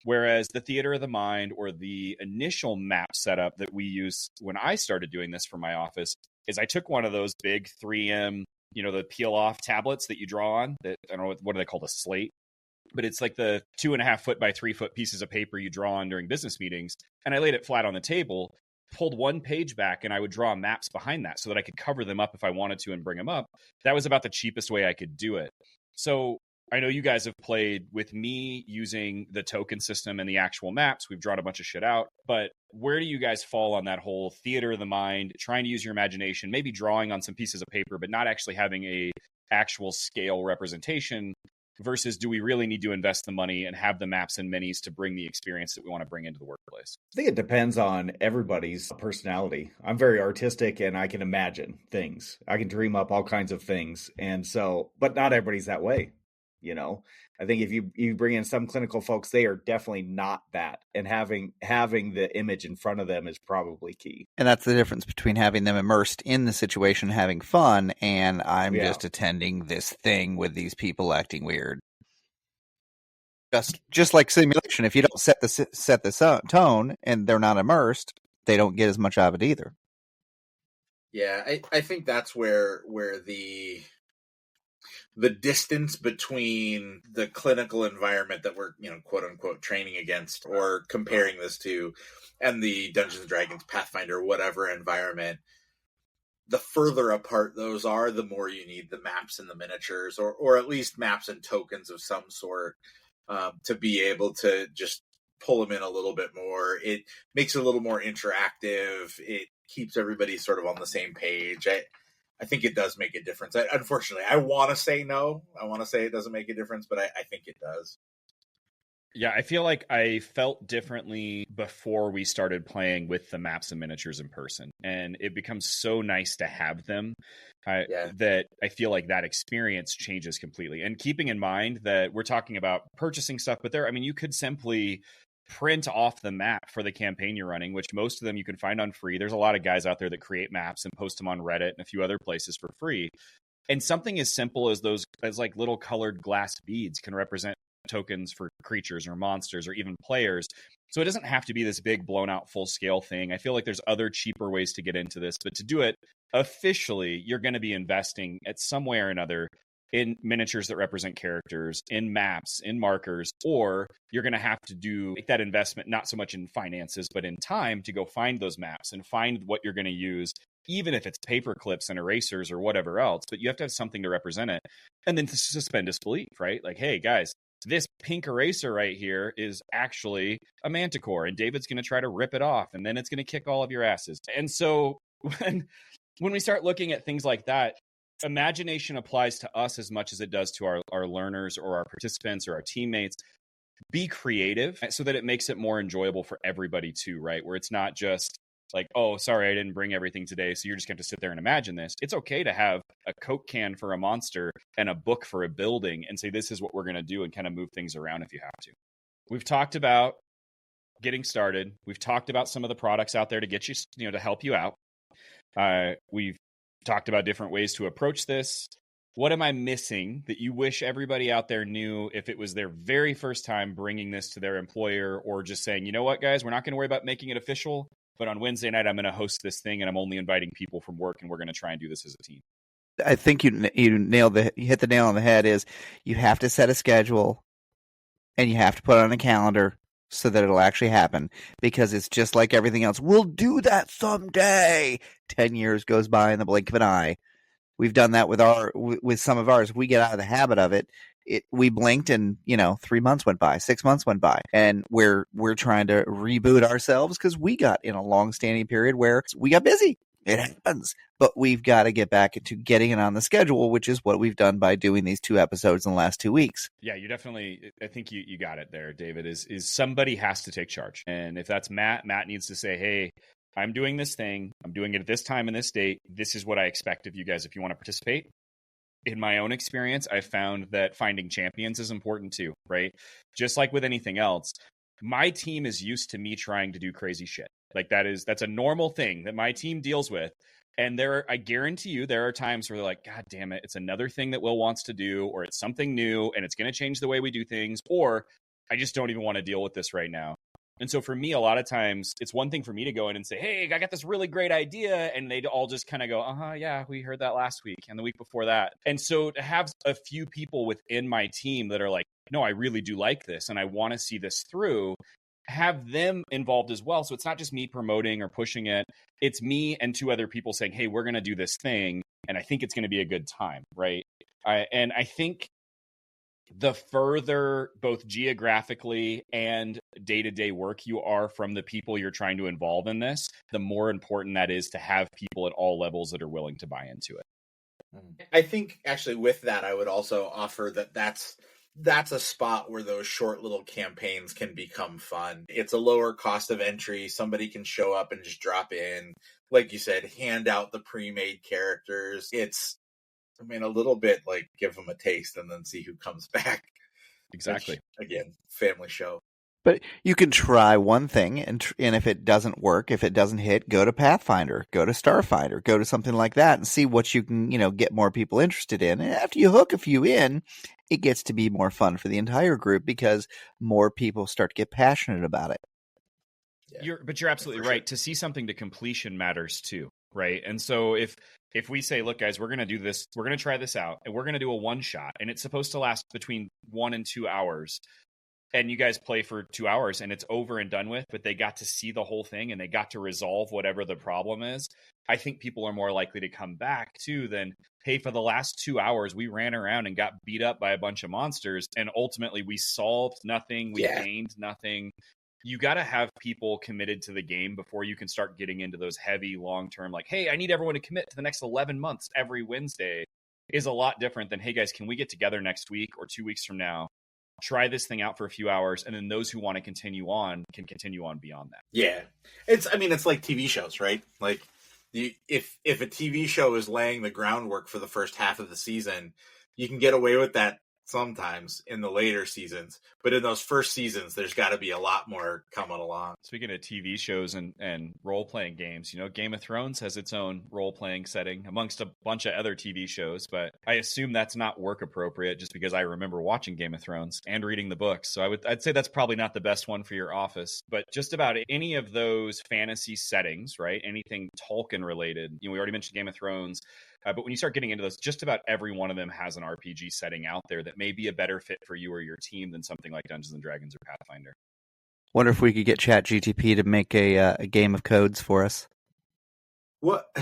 Whereas the theater of the mind, or the initial map setup that we use when I started doing this for my office, is I took one of those big 3M, the peel off tablets that you draw on, that I don't know, what do they call, the slate? But it's like the 2.5 foot by 3 foot pieces of paper you draw on during business meetings. And I laid it flat on the table, pulled one page back, and I would draw maps behind that so that I could cover them up if I wanted to and bring them up. That was about the cheapest way I could do it. So I know you guys have played with me using the token system and the actual maps. We've drawn a bunch of shit out. But where do you guys fall on that whole theater of the mind, trying to use your imagination, maybe drawing on some pieces of paper, but not actually having a actual scale representation, versus do we really need to invest the money and have the maps and minis to bring the experience that we want to bring into the workplace? I think it depends on everybody's personality. I'm very artistic and I can imagine things. I can dream up all kinds of things. And so, but not everybody's that way. I think if you bring in some clinical folks, they are definitely not that. And having the image in front of them is probably key. And that's the difference between having them immersed in the situation, having fun, and I'm just attending this thing with these people acting weird. Just like simulation, if you don't set the tone and they're not immersed, they don't get as much of it either. Yeah, I think that's where the distance between the clinical environment that we're, quote unquote, training against or comparing this to, and the Dungeons and Dragons, Pathfinder, whatever environment, the further apart those are, the more you need the maps and the miniatures, or at least maps and tokens of some sort, to be able to just pull them in a little bit more. It makes it a little more interactive. It keeps everybody sort of on the same page. I think it does make a difference. Unfortunately, I want to say no. I want to say it doesn't make a difference, but I think it does. Yeah, I feel like I felt differently before we started playing with the maps and miniatures in person. And it becomes so nice to have them that I feel like that experience changes completely. And keeping in mind that we're talking about purchasing stuff, but you could simply print off the map for the campaign you're running, which most of them you can find on free. There's a lot of guys out there that create maps and post them on Reddit and a few other places for free. And something as simple as those, as like little colored glass beads, can represent tokens for creatures or monsters or even players. So it doesn't have to be this big blown out full scale thing. I feel like there's other cheaper ways to get into this, but to do it officially, you're going to be investing at some way or another in miniatures that represent characters, in maps, in markers, or you're going to have to make that investment not so much in finances, but in time to go find those maps and find what you're going to use, even if it's paper clips and erasers or whatever else, but you have to have something to represent it. And then to suspend disbelief, right? Like, hey guys, this pink eraser right here is actually a manticore, and David's going to try to rip it off, and then it's going to kick all of your asses. And so when we start looking at things like that, imagination applies to us as much as it does to our learners or our participants or our teammates. Be creative so that it makes it more enjoyable for everybody too, right? Where it's not just like, oh, sorry, I didn't bring everything today, so you're just going to sit there and imagine this. It's okay to have a Coke can for a monster and a book for a building and say, this is what we're going to do, and kind of move things around if you have to. We've talked about getting started. We've talked about some of the products out there to get you, to help you out. We've talked about different ways to approach this. What am I missing that you wish everybody out there knew if it was their very first time bringing this to their employer, or just saying, you know what, guys, we're not going to worry about making it official, but on Wednesday night, I'm going to host this thing and I'm only inviting people from work and we're going to try and do this as a team? I think you hit the nail on the head. Is you have to set a schedule and you have to put it on a calendar so that it'll actually happen, because it's just like everything else. We'll do that someday. 10 years goes by in the blink of an eye. We've done that with some of ours. We get out of the habit of it. We blinked and 3 months went by, 6 months went by, and we're trying to reboot ourselves because we got in a long-standing period where we got busy. It happens, but we've got to get back to getting it on the schedule, which is what we've done by doing these 2 episodes in the last 2 weeks. Yeah, you definitely, I think you got it there, David, is somebody has to take charge. And if that's Matt needs to say, hey, I'm doing this thing. I'm doing it at this time and this date. This is what I expect of you guys if you want to participate. in my own experience, I found that finding champions is important too, right? Just like with anything else, my team is used to me trying to do crazy shit. Like that's a normal thing that my team deals with. And I guarantee you, there are times where they're like, God damn it, it's another thing that Will wants to do, or it's something new and it's going to change the way we do things, or I just don't even want to deal with this right now. And so for me, a lot of times it's one thing for me to go in and say, hey, I got this really great idea. And they'd all just kind of go, yeah, we heard that last week and the week before that. And so to have a few people within my team that are like, no, I really do like this and I want to see this through, have them involved as well. So it's not just me promoting or pushing it. It's me and 2 other people saying, hey, we're going to do this thing. And I think it's going to be a good time. Right. And I think the further both geographically and day-to-day work you are from the people you're trying to involve in this, the more important that is to have people at all levels that are willing to buy into it. I think actually with that, I would also offer that that's a spot where those short little campaigns can become fun. It's a lower cost of entry. Somebody can show up and just drop in. Like you said, hand out the pre-made characters. It's, a little bit like give them a taste and then see who comes back. Exactly. Which, again, family show. But you can try one thing, and if it doesn't work, if it doesn't hit, go to Pathfinder, go to Starfighter, go to something like that and see what you can, get more people interested in. And after you hook a few in, it gets to be more fun for the entire group because more people start to get passionate about it. Yeah. You're absolutely right. To see something to completion matters too, right? And so if we say, look, guys, we're going to do this, we're going to try this out, and we're going to do a one shot, and it's supposed to last between 1 and 2 hours, and you guys play for 2 hours and it's over and done with, but they got to see the whole thing and they got to resolve whatever the problem is, I think people are more likely to come back too than, hey, for the last 2 hours, we ran around and got beat up by a bunch of monsters, and ultimately we solved nothing, we gained nothing. You got to have people committed to the game before you can start getting into those heavy long-term, like, hey, I need everyone to commit to the next 11 months every Wednesday, is a lot different than, hey, guys, can we get together next week or 2 weeks from now, try this thing out for a few hours, and then those who want to continue on can continue on beyond that. Yeah. It's like TV shows, right? Like, if a TV show is laying the groundwork for the first half of the season, you can get away with that sometimes in the later seasons, but in those first seasons there's got to be a lot more coming along. Speaking of TV shows and role-playing games, Game of Thrones has its own role-playing setting amongst a bunch of other TV shows, but I assume that's not work appropriate just because I remember watching Game of Thrones and reading the books. So I'd say that's probably not the best one for your office, but just about any of those fantasy settings, right? Anything Tolkien related, we already mentioned Game of Thrones. But when you start getting into those, just about every one of them has an RPG setting out there that may be a better fit for you or your team than something like Dungeons and Dragons or Pathfinder. Wonder if we could get ChatGTP to make a game of codes for us. What?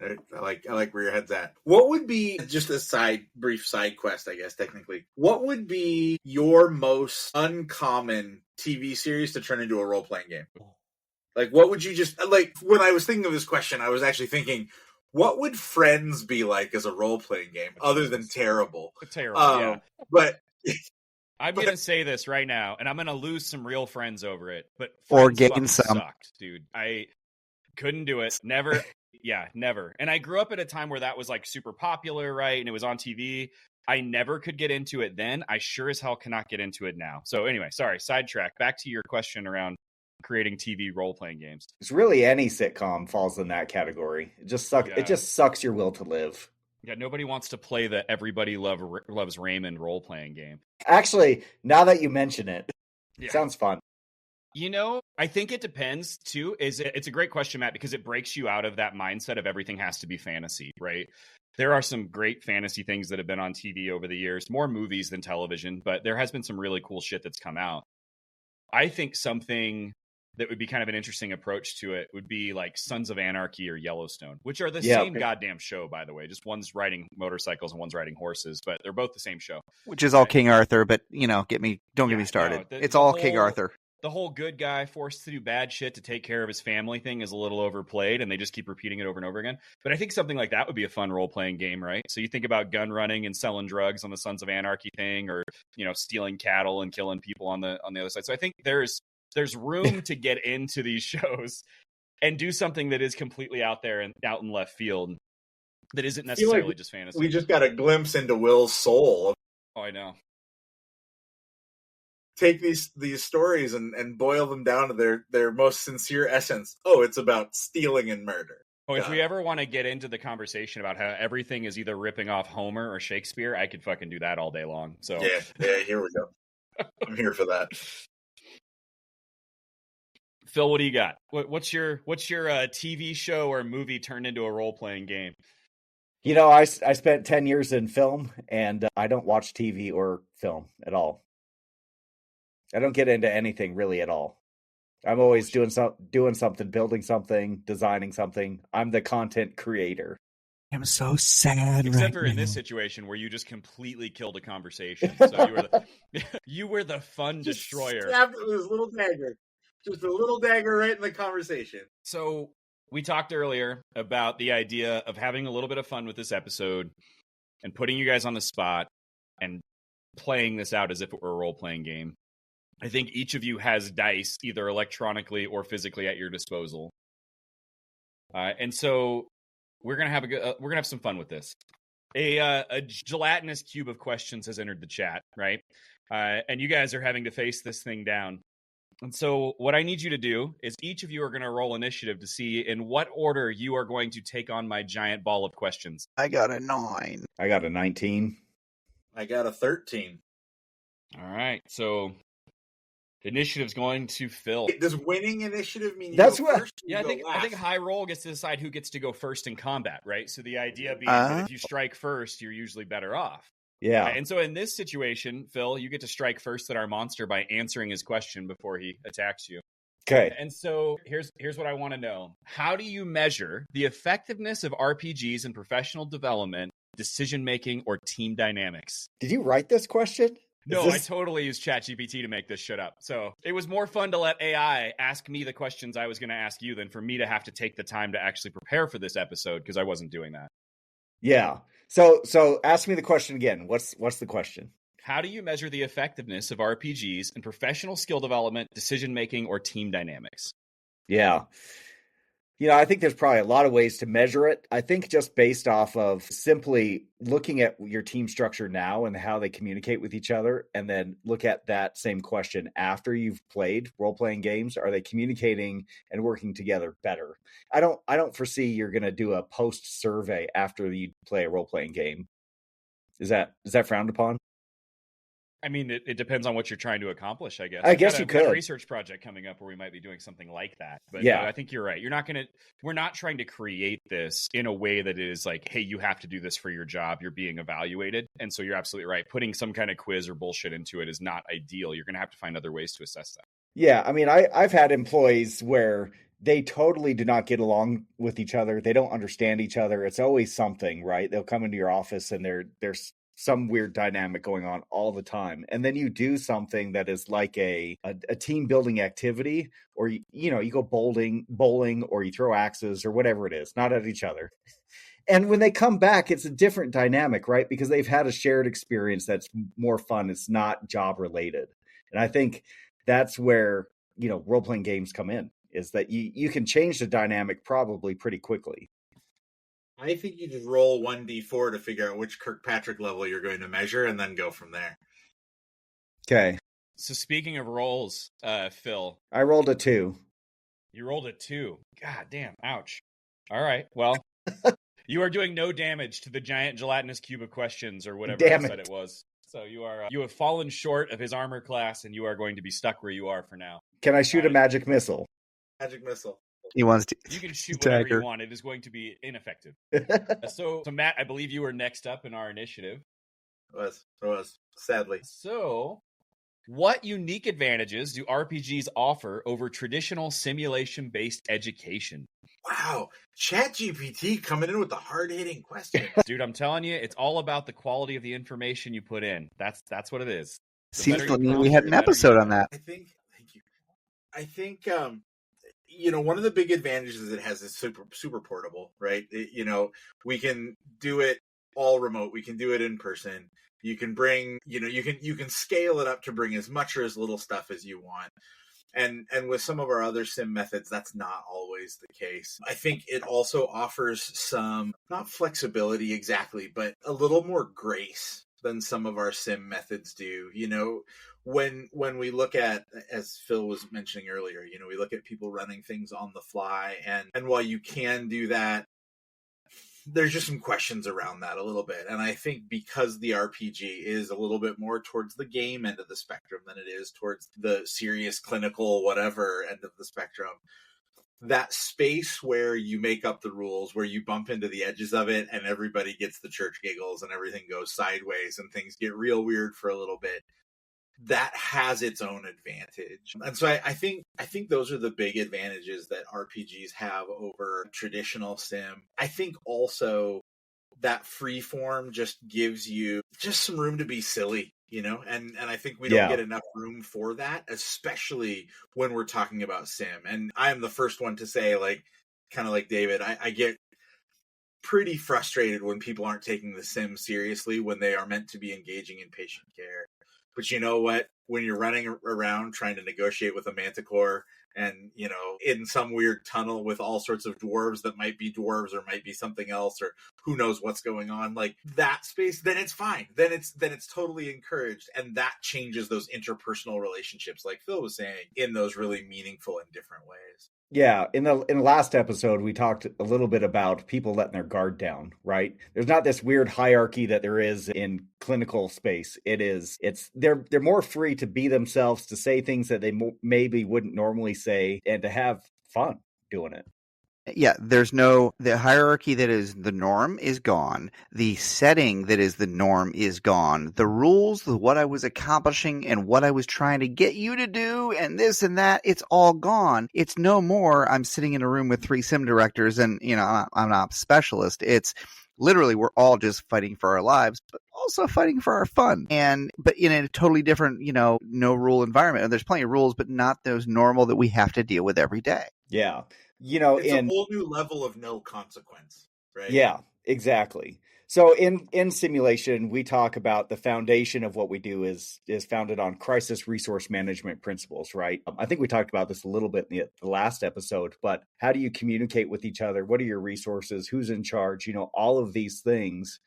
I like where your head's at. What would be, just a brief side quest, I guess, technically, what would be your most uncommon TV series to turn into a role-playing game? Like, what would you when I was thinking of this question, I was actually thinking, what would Friends be like as a role-playing game, other than terrible? Terrible, yeah. But I'm going to say this right now, and I'm going to lose some real friends over it, but or Friends gain some. Sucked, dude. I couldn't do it. Never. Yeah, never. And I grew up at a time where that was like super popular, right? And it was on TV. I never could get into it then. I sure as hell cannot get into it now. So anyway, sorry, sidetrack. Back to your question around creating TV role-playing games. It's really any sitcom falls in that category. It just sucks. Yeah. It just sucks your will to live. Yeah, nobody wants to play the Everybody Loves Raymond role-playing game. Actually, now that you mention it, yeah. Sounds fun. I think it depends too. It's a great question, Matt, because it breaks you out of that mindset of everything has to be fantasy, right? There are some great fantasy things that have been on TV over the years, more movies than television, but there has been some really cool shit that's come out. I think something that would be kind of an interesting approach to it would be like Sons of Anarchy or Yellowstone, which are the same goddamn show, by the way. Just one's riding motorcycles and one's riding horses, but they're both the same show. Which is all King Arthur, but don't get me started. No, it's all King Arthur. The whole good guy forced to do bad shit to take care of his family thing is a little overplayed, and they just keep repeating it over and over again. But I think something like that would be a fun role-playing game, right? So you think about gun running and selling drugs on the Sons of Anarchy thing, or stealing cattle and killing people on the other side. So I think there's room to get into these shows and do something that is completely out there and out in left field. that isn't I feel necessarily like just fantasy. we just got a glimpse into Will's soul. Oh, I know. Take these stories and boil them down to their most sincere essence. Oh, it's about stealing and murder. Oh, if we ever want to get into the conversation about how everything is either ripping off Homer or Shakespeare, I could fucking do that all day long. So yeah, here we go. I'm here for that. Phil, what do you got? What's your TV show or movie turned into a role-playing game? You know, I spent 10 years in film, and I don't watch TV or film at all. I don't get into anything really at all. I'm always doing something, building something, designing something. I'm the content creator. I'm so sad Except for in this situation where you just completely killed a conversation. So you were the fun destroyer. Stabbed it with his little dagger. Just a little dagger right in the conversation. So we talked earlier about the idea of having a little bit of fun with this episode and putting you guys on the spot and playing this out as if it were a role-playing game. I think each of you has dice, either electronically or physically, at your disposal, and so we're gonna have some fun with this. A gelatinous cube of questions has entered the chat, right? And you guys are having to face this thing down. And so what I need you to do is each of you are going to roll initiative to see in what order you are going to take on my giant ball of questions. I got a 9. I got a 19. I got a 13. All right, so initiative's going to Phil. Does winning initiative mean That's go what? first? Yeah, I think high roll gets to decide who gets to go first in combat, right? So the idea being that if you strike first, you're usually better off. Yeah. Right? And so in this situation, Phil, you get to strike first at our monster by answering his question before he attacks you. Okay. And so here's what I want to know. How do you measure the effectiveness of RPGs in professional development, decision-making, or team dynamics? Did you write this question? No, I totally used ChatGPT to make this shit up. So it was more fun to let AI ask me the questions I was going to ask you than for me to have to take the time to actually prepare for this episode because I wasn't doing that. Yeah. So ask me the question again. What's the question? How do you measure the effectiveness of RPGs in professional skill development, decision-making, or team dynamics? Yeah. You know, I think there's probably a lot of ways to measure it. I think just based off of simply looking at your team structure now and how they communicate with each other, and then look at that same question after you've played role-playing games. Are they communicating and working together better? I don't foresee you're going to do a post survey after you play a role-playing game. Is that frowned upon? I mean, it depends on what you're trying to accomplish, I guess. I guess you We've got could. a research project coming up where we might be doing something like that. But yeah, I think you're right. We're not trying to create this in a way that is like, hey, you have to do this for your job. You're being evaluated. And so you're absolutely right. Putting some kind of quiz or bullshit into it is not ideal. You're going to have to find other ways to assess that. Yeah. I mean, I've had employees where they totally do not get along with each other. They don't understand each other. It's always something, right? They'll come into your office and there's some weird dynamic going on all the time. And then you do something that is like a team building activity, or you go bowling, or you throw axes or whatever it is, not at each other. And when they come back, it's a different dynamic, right? Because they've had a shared experience that's more fun. It's not job related. And I think that's where, role-playing games come in, is that you can change the dynamic probably pretty quickly. I think you just roll 1d4 to figure out which Kirkpatrick level you're going to measure and then go from there. Okay. So speaking of rolls, Phil. I rolled a 2. You rolled a 2. God damn. Ouch. All right. Well, you are doing no damage to the giant gelatinous cube of questions or whatever I said it was. So you have fallen short of his armor class, and you are going to be stuck where you are for now. Can I shoot a magic missile? Magic missile. He wants to. You can shoot whatever you want. It is going to be ineffective. So Matt, I believe you were next up in our initiative. It was, sadly. So, what unique advantages do RPGs offer over traditional simulation-based education? Wow, ChatGPT coming in with the hard-hitting question. Dude, I'm telling you, it's all about the quality of the information you put in. That's what it is. Seems like we had an episode on that. Thank you. I think one of the big advantages is it has this super portable, right? We can do it all remote. We can do it in person. You can bring, you can scale it up to bring as much or as little stuff as you want. And with some of our other sim methods, that's not always the case. I think it also offers some, not flexibility exactly, but a little more grace than some of our sim methods do. You know, when we look at, as Phil was mentioning earlier, you know, we look at people running things on the fly, and while you can do that, there's just some questions around that a little bit. And I think because the RPG is a little bit more towards the game end of the spectrum than it is towards the serious clinical whatever end of the spectrum, that space where you make up the rules, where you bump into the edges of it and everybody gets the church giggles and everything goes sideways and things get real weird for a little bit, that has its own advantage. And so I think those are the big advantages that RPGs have over traditional sim. I think also that free form just gives you just some room to be silly, you know, and I think we don't get enough room for that, especially when we're talking about sim. And I am the first one to say, like, kind of like David, I get pretty frustrated when people aren't taking the sim seriously when they are meant to be engaging in patient care. But you know what? When you're running around trying to negotiate with a manticore and, you know, in some weird tunnel with all sorts of dwarves that might be dwarves or might be something else or who knows what's going on, like that space, then it's fine. Then it's totally encouraged. And that changes those interpersonal relationships, like Phil was saying, in those really meaningful and different ways. Yeah, in the last episode, we talked a little bit about people letting their guard down, right? There's not this weird hierarchy that there is in clinical space. They're more free to be themselves, to say things that they maybe wouldn't normally say, and to have fun doing it. Yeah, the hierarchy that is the norm is gone. The setting that is the norm is gone. The rules, what I was accomplishing and what I was trying to get you to do and this and that, it's all gone. It's no more I'm sitting in a room with 3 sim directors and, you know, I'm not a specialist. It's literally we're all just fighting for our lives, but also fighting for our fun. But in a totally different, you know, no rule environment. And there's plenty of rules, but not those normal that we have to deal with every day. Yeah. You know, it's a whole new level of no consequence, right? Yeah, exactly. So in simulation, we talk about the foundation of what we do is founded on crisis resource management principles, right? I think we talked about this a little bit in the last episode, but how do you communicate with each other? What are your resources? Who's in charge? You know, all of these things.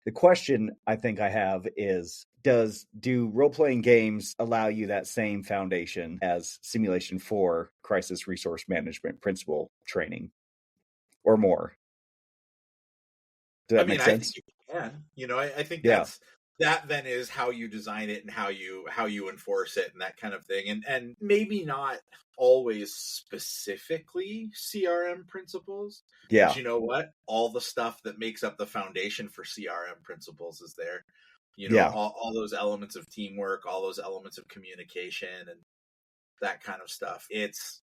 The question I think I have is, do role-playing games allow you that same foundation as Simulation 4 crisis resource management principle training or more? Does that make sense? I think you can. You know, I think that then is how you design it and how you enforce it and that kind of thing. And maybe not always specifically CRM principles. Yeah. But you know what? All the stuff that makes up the foundation for CRM principles is there. You know, all those elements of teamwork, all those elements of communication and that kind of stuff. It's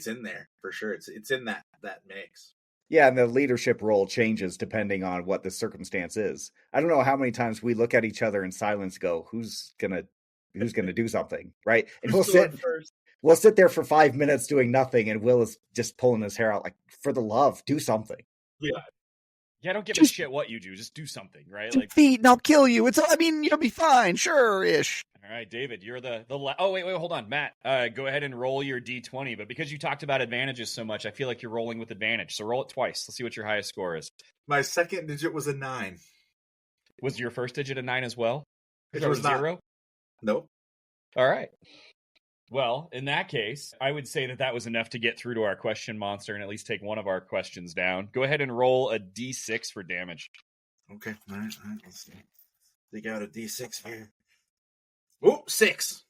in there for sure. It's in that mix. Yeah, and the leadership role changes depending on what the circumstance is. I don't know how many times we look at each other in silence, go, who's gonna do something, right? And we'll sit there for 5 minutes doing nothing, and Will is just pulling his hair out, like, for the love, do something. Yeah, don't give a shit what you do. Just do something, right? Like, feet and I'll kill you. You'll be fine, sure-ish. All right, David, you're oh, wait, hold on. Matt, go ahead and roll your D20. But because you talked about advantages so much, I feel like you're rolling with advantage. So roll it twice. Let's see what your highest score is. My second digit was a 9. Was your first digit a 9 as well? It was not. 0? Nope. All right. Well, in that case, I would say that was enough to get through to our question monster and at least take one of our questions down. Go ahead and roll a D6 for damage. Okay. All right. Let's see. Dig out a D6 here. Oh, 6.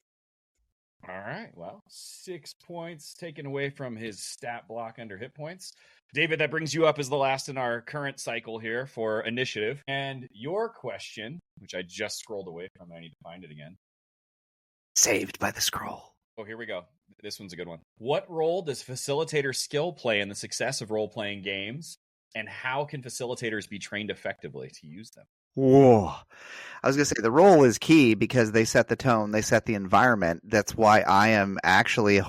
All right. Well, 6 points taken away from his stat block under hit points. David, that brings you up as the last in our current cycle here for initiative. And your question, which I just scrolled away from, I need to find it again. Saved by the scroll. Oh, here we go. This one's a good one. What role does facilitator skill play in the success of role-playing games? And how can facilitators be trained effectively to use them? Whoa. I was going to say the role is key because they set the tone, they set the environment. That's why I am actually a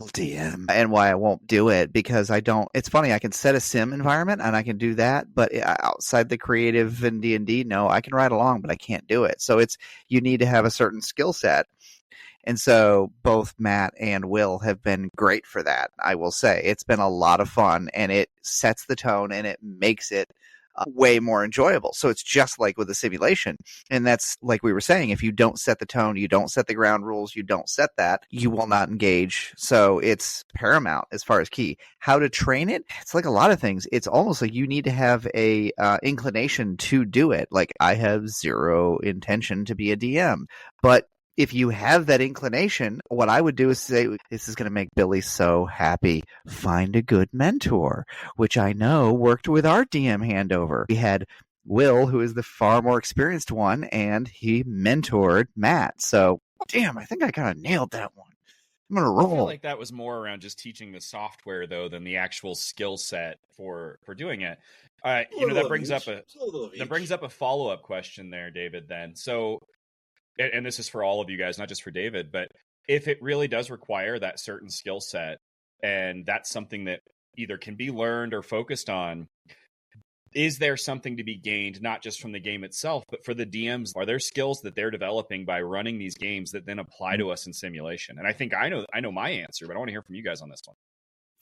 DM and why I won't do it, because it's funny, I can set a sim environment and I can do that, but outside the creative and D&D, no, I can ride along, but I can't do it. So you need to have a certain skill set. And so both Matt and Will have been great for that. I will say it's been a lot of fun, and it sets the tone and it makes it way more enjoyable. So it's just like with a simulation. And that's like we were saying, if you don't set the tone, you don't set the ground rules, you don't set that, you will not engage. So it's paramount as far as key. How to train it? It's like a lot of things. It's almost like you need to have a inclination to do it. Like I have zero intention to be a DM, but if you have that inclination, what I would do is say, this is going to make Billy so happy. Find a good mentor, which I know worked with our DM handover. We had Will, who is the far more experienced one, and he mentored Matt. So, damn, I think I kind of nailed that one. I'm going to roll. I feel like that was more around just teaching the software, though, than the actual skill set for doing it. That brings up a follow-up question there, David, then. So, and this is for all of you guys, not just for David, but if it really does require that certain skill set, and that's something that either can be learned or focused on, is there something to be gained, not just from the game itself, but for the DMs? Are there skills that they're developing by running these games that then apply to us in simulation? And I think I know my answer, but I want to hear from you guys on this one.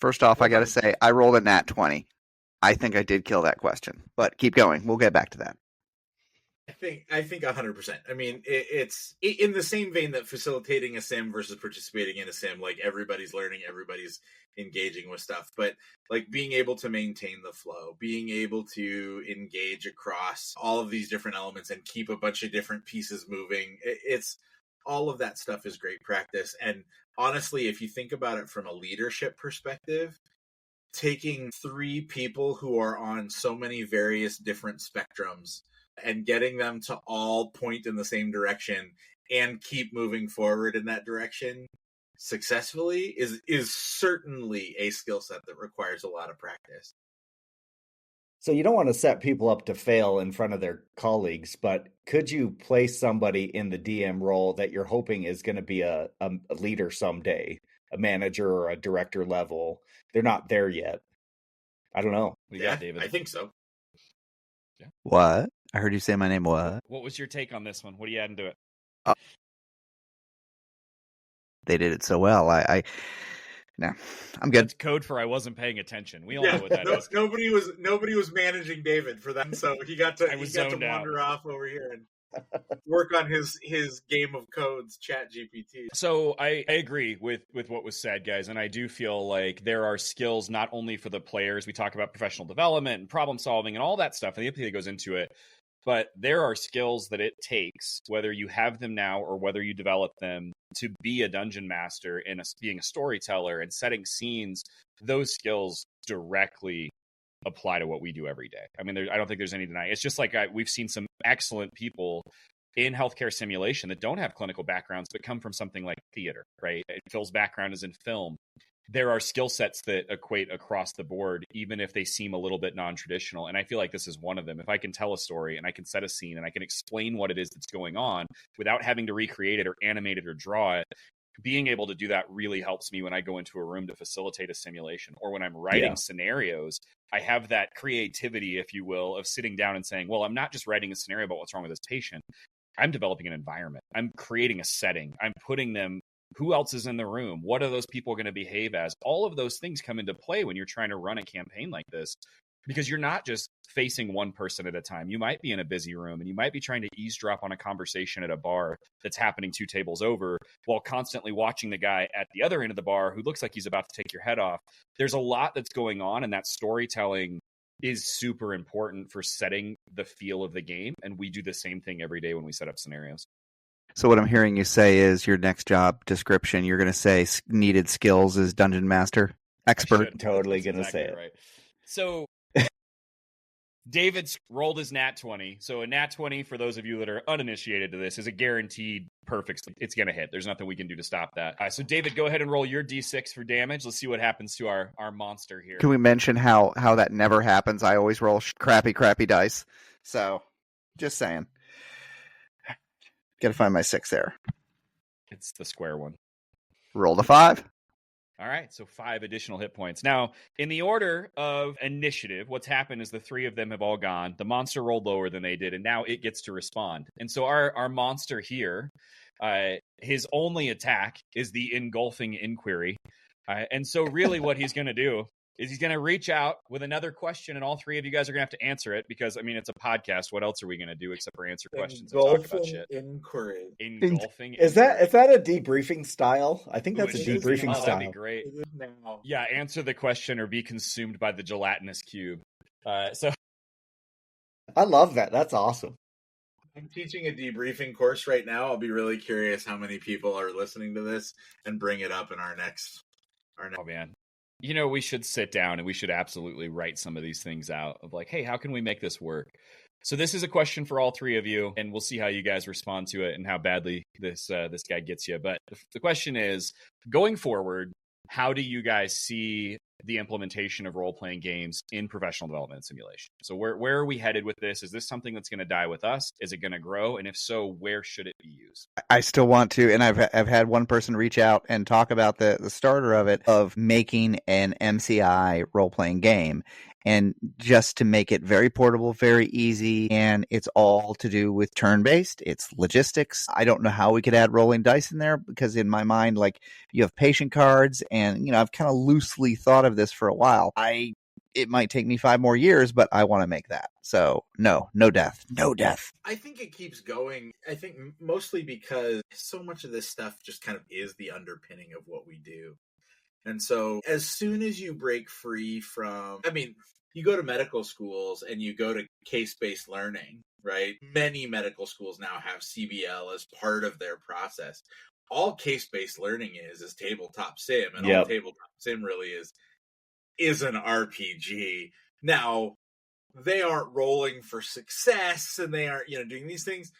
First off, I got to say, I rolled a nat 20. I think I did kill that question, but keep going. We'll get back to that. I think 100%. I mean, it's in the same vein that facilitating a sim versus participating in a sim, like everybody's learning, everybody's engaging with stuff, but like being able to maintain the flow, being able to engage across all of these different elements and keep a bunch of different pieces moving. It's all of that stuff is great practice. And honestly, if you think about it from a leadership perspective, taking 3 people who are on so many various different spectrums and getting them to all point in the same direction and keep moving forward in that direction successfully is certainly a skill set that requires a lot of practice. So you don't want to set people up to fail in front of their colleagues, but could you place somebody in the DM role that you're hoping is going to be a leader someday, a manager or a director level? They're not there yet. I don't know. Yeah, David. I think so. Yeah. What? I heard you say my name. What? What was your take on this one? What are you adding to it? They did it so well. No, I'm good. That's code for I wasn't paying attention. We all know what that is. Nobody was managing David for that, so he got to wander off over here and work on his game of codes, Chat GPT. So I agree with what was said, guys, and I do feel like there are skills not only for the players. We talk about professional development and problem solving and all that stuff, and the empathy that goes into it. But there are skills that it takes, whether you have them now or whether you develop them, to be a dungeon master and being a storyteller and setting scenes. Those skills directly apply to what we do every day. I mean, I don't think there's any denying. It's just like we've seen some excellent people in healthcare simulation that don't have clinical backgrounds, but come from something like theater, right? Phil's background is in film. There are skill sets that equate across the board, even if they seem a little bit non-traditional. And I feel like this is one of them. If I can tell a story and I can set a scene and I can explain what it is that's going on without having to recreate it or animate it or draw it, being able to do that really helps me when I go into a room to facilitate a simulation, or when I'm writing scenarios. I have that creativity, if you will, of sitting down and saying, well, I'm not just writing a scenario about what's wrong with this patient. I'm developing an environment. I'm creating a setting. I'm putting them. Who else is in the room? What are those people going to behave as? All of those things come into play when you're trying to run a campaign like this, because you're not just facing one person at a time. You might be in a busy room and you might be trying to eavesdrop on a conversation at a bar that's happening 2 tables over while constantly watching the guy at the other end of the bar who looks like he's about to take your head off. There's a lot that's going on, and that storytelling is super important for setting the feel of the game. And we do the same thing every day when we set up scenarios. So what I'm hearing you say is your next job description, you're going to say needed skills is dungeon master, expert. Totally going to say it. Right. So David's rolled his nat 20. So a nat 20, for those of you that are uninitiated to this, is a guaranteed perfect. It's going to hit. There's nothing we can do to stop that. So David, go ahead and roll your D6 for damage. Let's see what happens to our monster here. Can we mention how that never happens? I always roll crappy dice. So just saying. Got to find my 6 there. It's the square one. Roll the 5. All right, so 5 additional hit points. Now, in the order of initiative, what's happened is the 3 of them have all gone. The monster rolled lower than they did, and now it gets to respond. And so our monster here, his only attack is the engulfing inquiry. And so really what he's going to do is he's going to reach out with another question, and all 3 of you guys are going to have to answer it because, I mean, it's a podcast. What else are we going to do except for answer questions and talk about shit? Inquiry. Engulfing Is that a debriefing style? I think that's a debriefing style. That'd be great. Now. Yeah, answer the question or be consumed by the gelatinous cube. So I love that. That's awesome. I'm teaching a debriefing course right now. I'll be really curious how many people are listening to this and bring it up in our next. Oh man. You know, we should sit down and we should absolutely write some of these things out of like, hey, how can we make this work? So this is a question for all 3 of you, and we'll see how you guys respond to it and how badly this guy gets you. But the question is, going forward, how do you guys see the implementation of role-playing games in professional development and simulation? So where are we headed with this? Is this something that's going to die with us? Is it going to grow? And if so, where should it be used? I still want to, and I've had one person reach out and talk about the starter of it, of making an MCI role-playing game. And just to make it very portable, very easy, and it's all to do with turn-based. It's logistics. I don't know how we could add rolling dice in there because in my mind, like, you have patient cards, and, you know, I've kind of loosely thought of this for a while. It might take me 5 more years, but I want to make that. So no death. I think it keeps going. I think mostly because so much of this stuff just kind of is the underpinning of what we do. And so as soon as you break free from, I mean, you go to medical schools and you go to case-based learning, right? Many medical schools now have CBL as part of their process. All case-based learning is tabletop sim, and all tabletop sim really is an RPG. Now, they aren't rolling for success and they aren't, doing these things.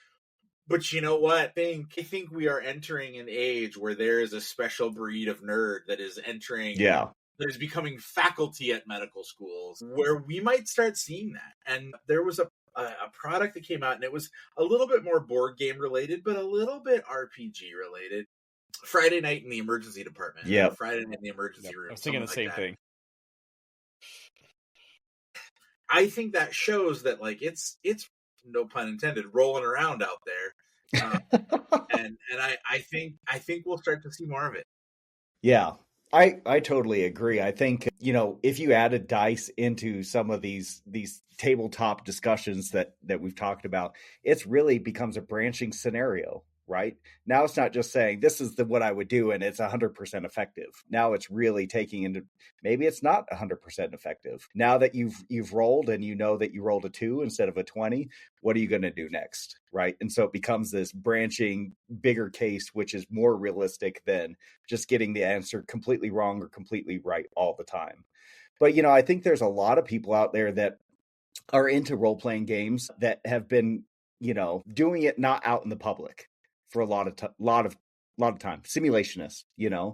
But you know what? I think we are entering an age where there is a special breed of nerd that is entering, that is becoming faculty at medical schools, where we might start seeing that. And there was a product that came out, and it was a little bit more board game related, but a little bit RPG related. Friday night in the emergency department. Yeah. Friday night in the emergency room. I was thinking the same thing. I think that shows that, like, it's no pun intended, rolling around out there, and I think we'll start to see more of it. Yeah, I totally agree. I think if you added dice into some of these tabletop discussions that we've talked about, it really becomes a branching scenario. Right now, it's not just saying this is what I would do and it's 100% effective. Now it's really taking into maybe it's not 100% effective. Now that you've rolled and you know that you rolled a 2 instead of a 20, what are you going to do next? Right. And so it becomes this branching bigger case, which is more realistic than just getting the answer completely wrong or completely right all the time. But, I think there's a lot of people out there that are into role-playing games that have been, doing it not out in the public for a lot of time, simulationists,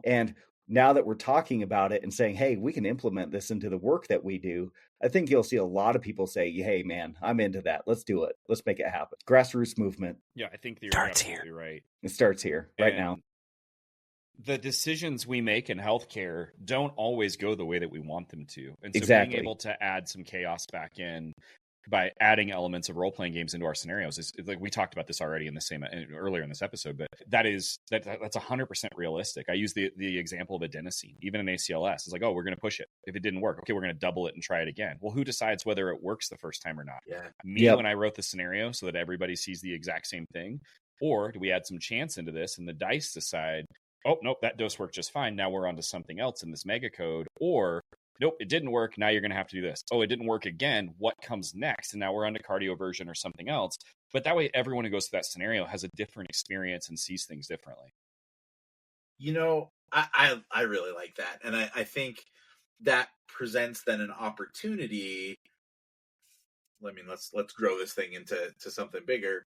and now that we're talking about it and saying, hey, we can implement this into the work that we do, I think you'll see a lot of people say, hey, man, I'm into that. Let's do it. Let's make it happen. Grassroots movement. Yeah, I think you're absolutely right. It starts here right now. The decisions we make in healthcare don't always go the way that we want them to. And so exactly. being able to add some chaos back in by adding elements of role-playing games into our scenarios is like, we talked about this already earlier in this episode, but that's 100% realistic. I use the example of adenosine, even in ACLS. It's like, oh, we're going to push it. If it didn't work, okay, we're going to double it and try it again. Well, who decides whether it works the first time or not? Yeah. When I wrote the scenario so that everybody sees the exact same thing, or do we add some chance into this and the dice decide, oh, nope, that dose worked just fine. Now we're on to something else in this mega code, or nope, it didn't work. Now you're going to have to do this. Oh, it didn't work again. What comes next? And now we're on to cardioversion or something else. But that way, everyone who goes through that scenario has a different experience and sees things differently. I really like that. And I think that presents then an opportunity. Let's grow this thing into something bigger.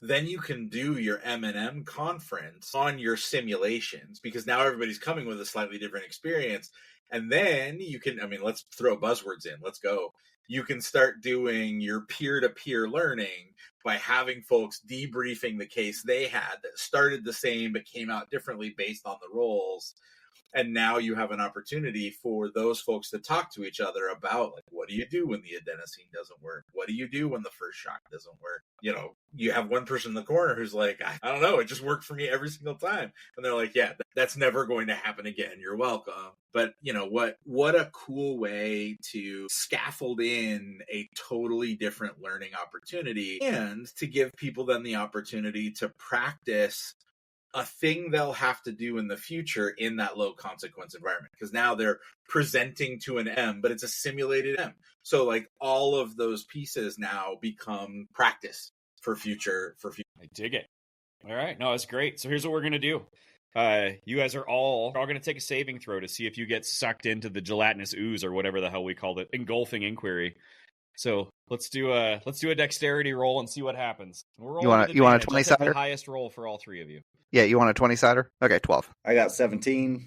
Then you can do your M&M conference on your simulations, because now everybody's coming with a slightly different experience. And then you can, let's throw buzzwords in. Let's go. You can start doing your peer-to-peer learning by having folks debriefing the case they had that started the same but came out differently based on the roles. And now you have an opportunity for those folks to talk to each other about, like, what do you do when the adenosine doesn't work? What do you do when the first shot doesn't work? You know, you have one person in the corner who's like, I don't know, it just worked for me every single time. And they're like, yeah, that's never going to happen again. You're welcome. But you know, what a cool way to scaffold in a totally different learning opportunity, and to give people then the opportunity to practice a thing they'll have to do in the future in that low consequence environment, because now they're presenting to an M, but it's a simulated M. So like all of those pieces now become practice for future. I dig it. All right. No, that's great. So here's what we're going to do. You guys are all going to take a saving throw to see if you get sucked into the gelatinous ooze, or whatever the hell we called it, engulfing inquiry. So let's do a dexterity roll and see what happens. You want a 20-sider? The highest roll for all three of you. Yeah, you want a 20-sider? Okay, 12. I got 17.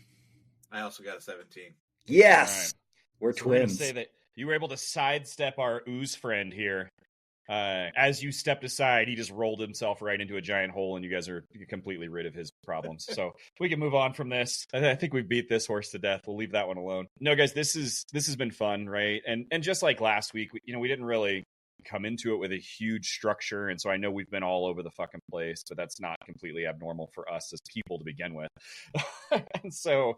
I also got a 17. Yes, right. We're so twins. We're gonna say that you were able to sidestep our ooze friend here. As you stepped aside, he just rolled himself right into a giant hole, and you guys are completely rid of his problems. So we can move on from this. I think we beat this horse to death. We'll leave that one alone. No, guys, this has been fun, right? And just like last week, we didn't really come into it with a huge structure, and so I know we've been all over the fucking place, but that's not completely abnormal for us as people to begin with. And so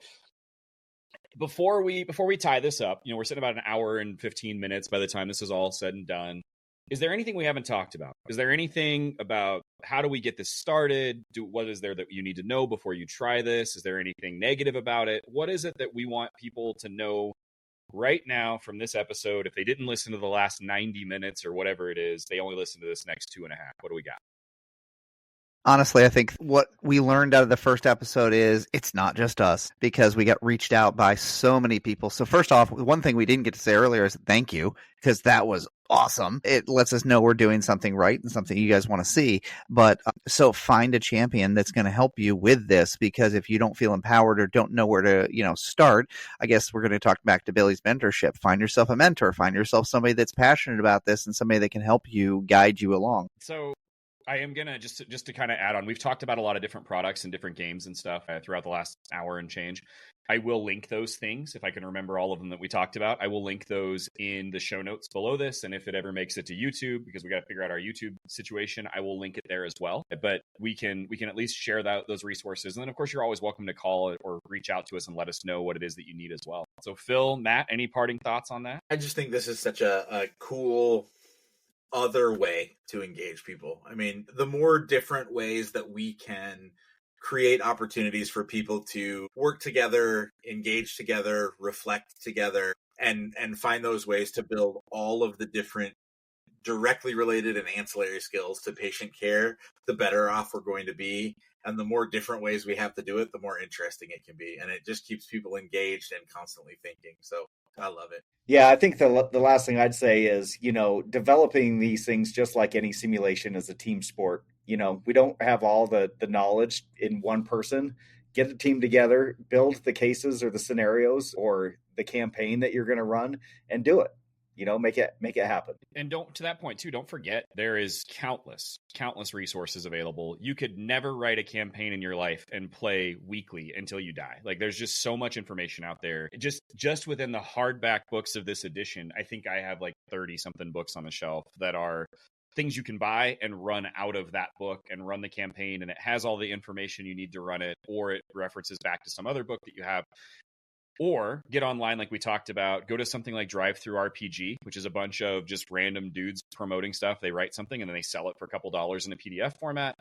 before we tie this up, we're sitting about an hour and 15 minutes by the time this is all said and done. Is there anything we haven't talked about? Is there anything about how do we get this started? What is there that you need to know before you try this? Is there anything negative about it? What is it that we want people to know right now from this episode? If they didn't listen to the last 90 minutes or whatever it is, they only listen to this next 2.5. What do we got? Honestly, I think what we learned out of the first episode is it's not just us, because we got reached out by so many people. So first off, one thing we didn't get to say earlier is thank you, because that was awesome. It lets us know we're doing something right and something you guys want to see. But so find a champion that's going to help you with this, because if you don't feel empowered or don't know where to, start, I guess we're going to talk back to Billy's mentorship. Find yourself a mentor, find yourself somebody that's passionate about this and somebody that can help you, guide you along. So I am going to just to kind of add on, we've talked about a lot of different products and different games and stuff throughout the last hour and change. I will link those things if I can remember all of them that we talked about. I will link those in the show notes below this. And if it ever makes it to YouTube, because we got to figure out our YouTube situation, I will link it there as well. But we can at least share those resources. And then, of course, you're always welcome to call or reach out to us and let us know what it is that you need as well. So Phil, Matt, any parting thoughts on that? I just think this is such a cool other way to engage people. I mean, the more different ways that we can create opportunities for people to work together, engage together, reflect together, and find those ways to build all of the different directly related and ancillary skills to patient care, the better off we're going to be. And the more different ways we have to do it, the more interesting it can be. And it just keeps people engaged and constantly thinking. So I love it. Yeah, I think the last thing I'd say is, developing these things, just like any simulation, is a team sport. We don't have all the knowledge in one person. Get a team together, build the cases or the scenarios or the campaign that you're going to run, and do it. Make it happen. And to that point too, don't forget there is countless resources available. You could never write a campaign in your life and play weekly until you die. Like, there's just so much information out there. Just within the hardback books of this edition, I think I have like 30 something books on the shelf that are things you can buy and run out of that book and run the campaign, and it has all the information you need to run it, or it references back to some other book that you have. Or get online like we talked about, go to something like Drive Through RPG, which is a bunch of just random dudes promoting stuff. They write something and then they sell it for a couple dollars in a PDF format.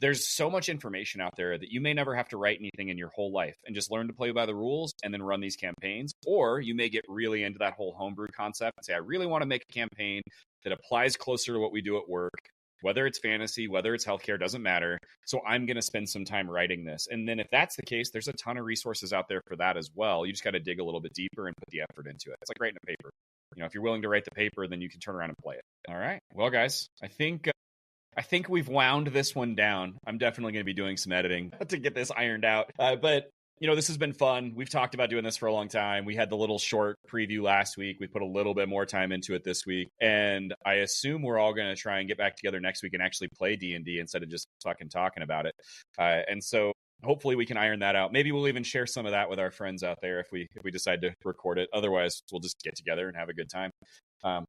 There's so much information out there that you may never have to write anything in your whole life and just learn to play by the rules and then run these campaigns. Or you may get really into that whole homebrew concept and say, I really want to make a campaign that applies closer to what we do at work. Whether it's fantasy, whether it's healthcare, doesn't matter. So I'm going to spend some time writing this. And then if that's the case, there's a ton of resources out there for that as well. You just got to dig a little bit deeper and put the effort into it. It's like writing a paper. If you're willing to write the paper, then you can turn around and play it. All right. Well, guys, I think we've wound this one down. I'm definitely going to be doing some editing to get this ironed out. But this has been fun. We've talked about doing this for a long time. We had the little short preview last week. We put a little bit more time into it this week. And I assume we're all going to try and get back together next week and actually play D&D instead of just fucking talking about it. And so hopefully we can iron that out. Maybe we'll even share some of that with our friends out there if we decide to record it. Otherwise, we'll just get together and have a good time.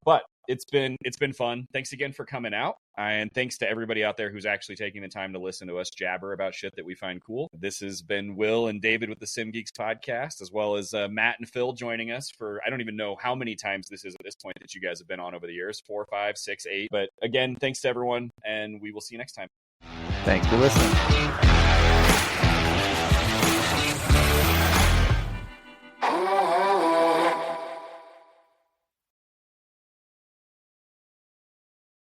But it's been fun. Thanks again for coming out, and thanks to everybody out there who's actually taking the time to listen to us jabber about shit that we find cool. This has been Will and David with the SimGeeks Podcast, as well as Matt and Phil joining us for, I don't even know how many times this is at this point that you guys have been on over the years, 4, 5, 6, 8. But again, thanks to everyone, and we will see you next time. Thanks for listening.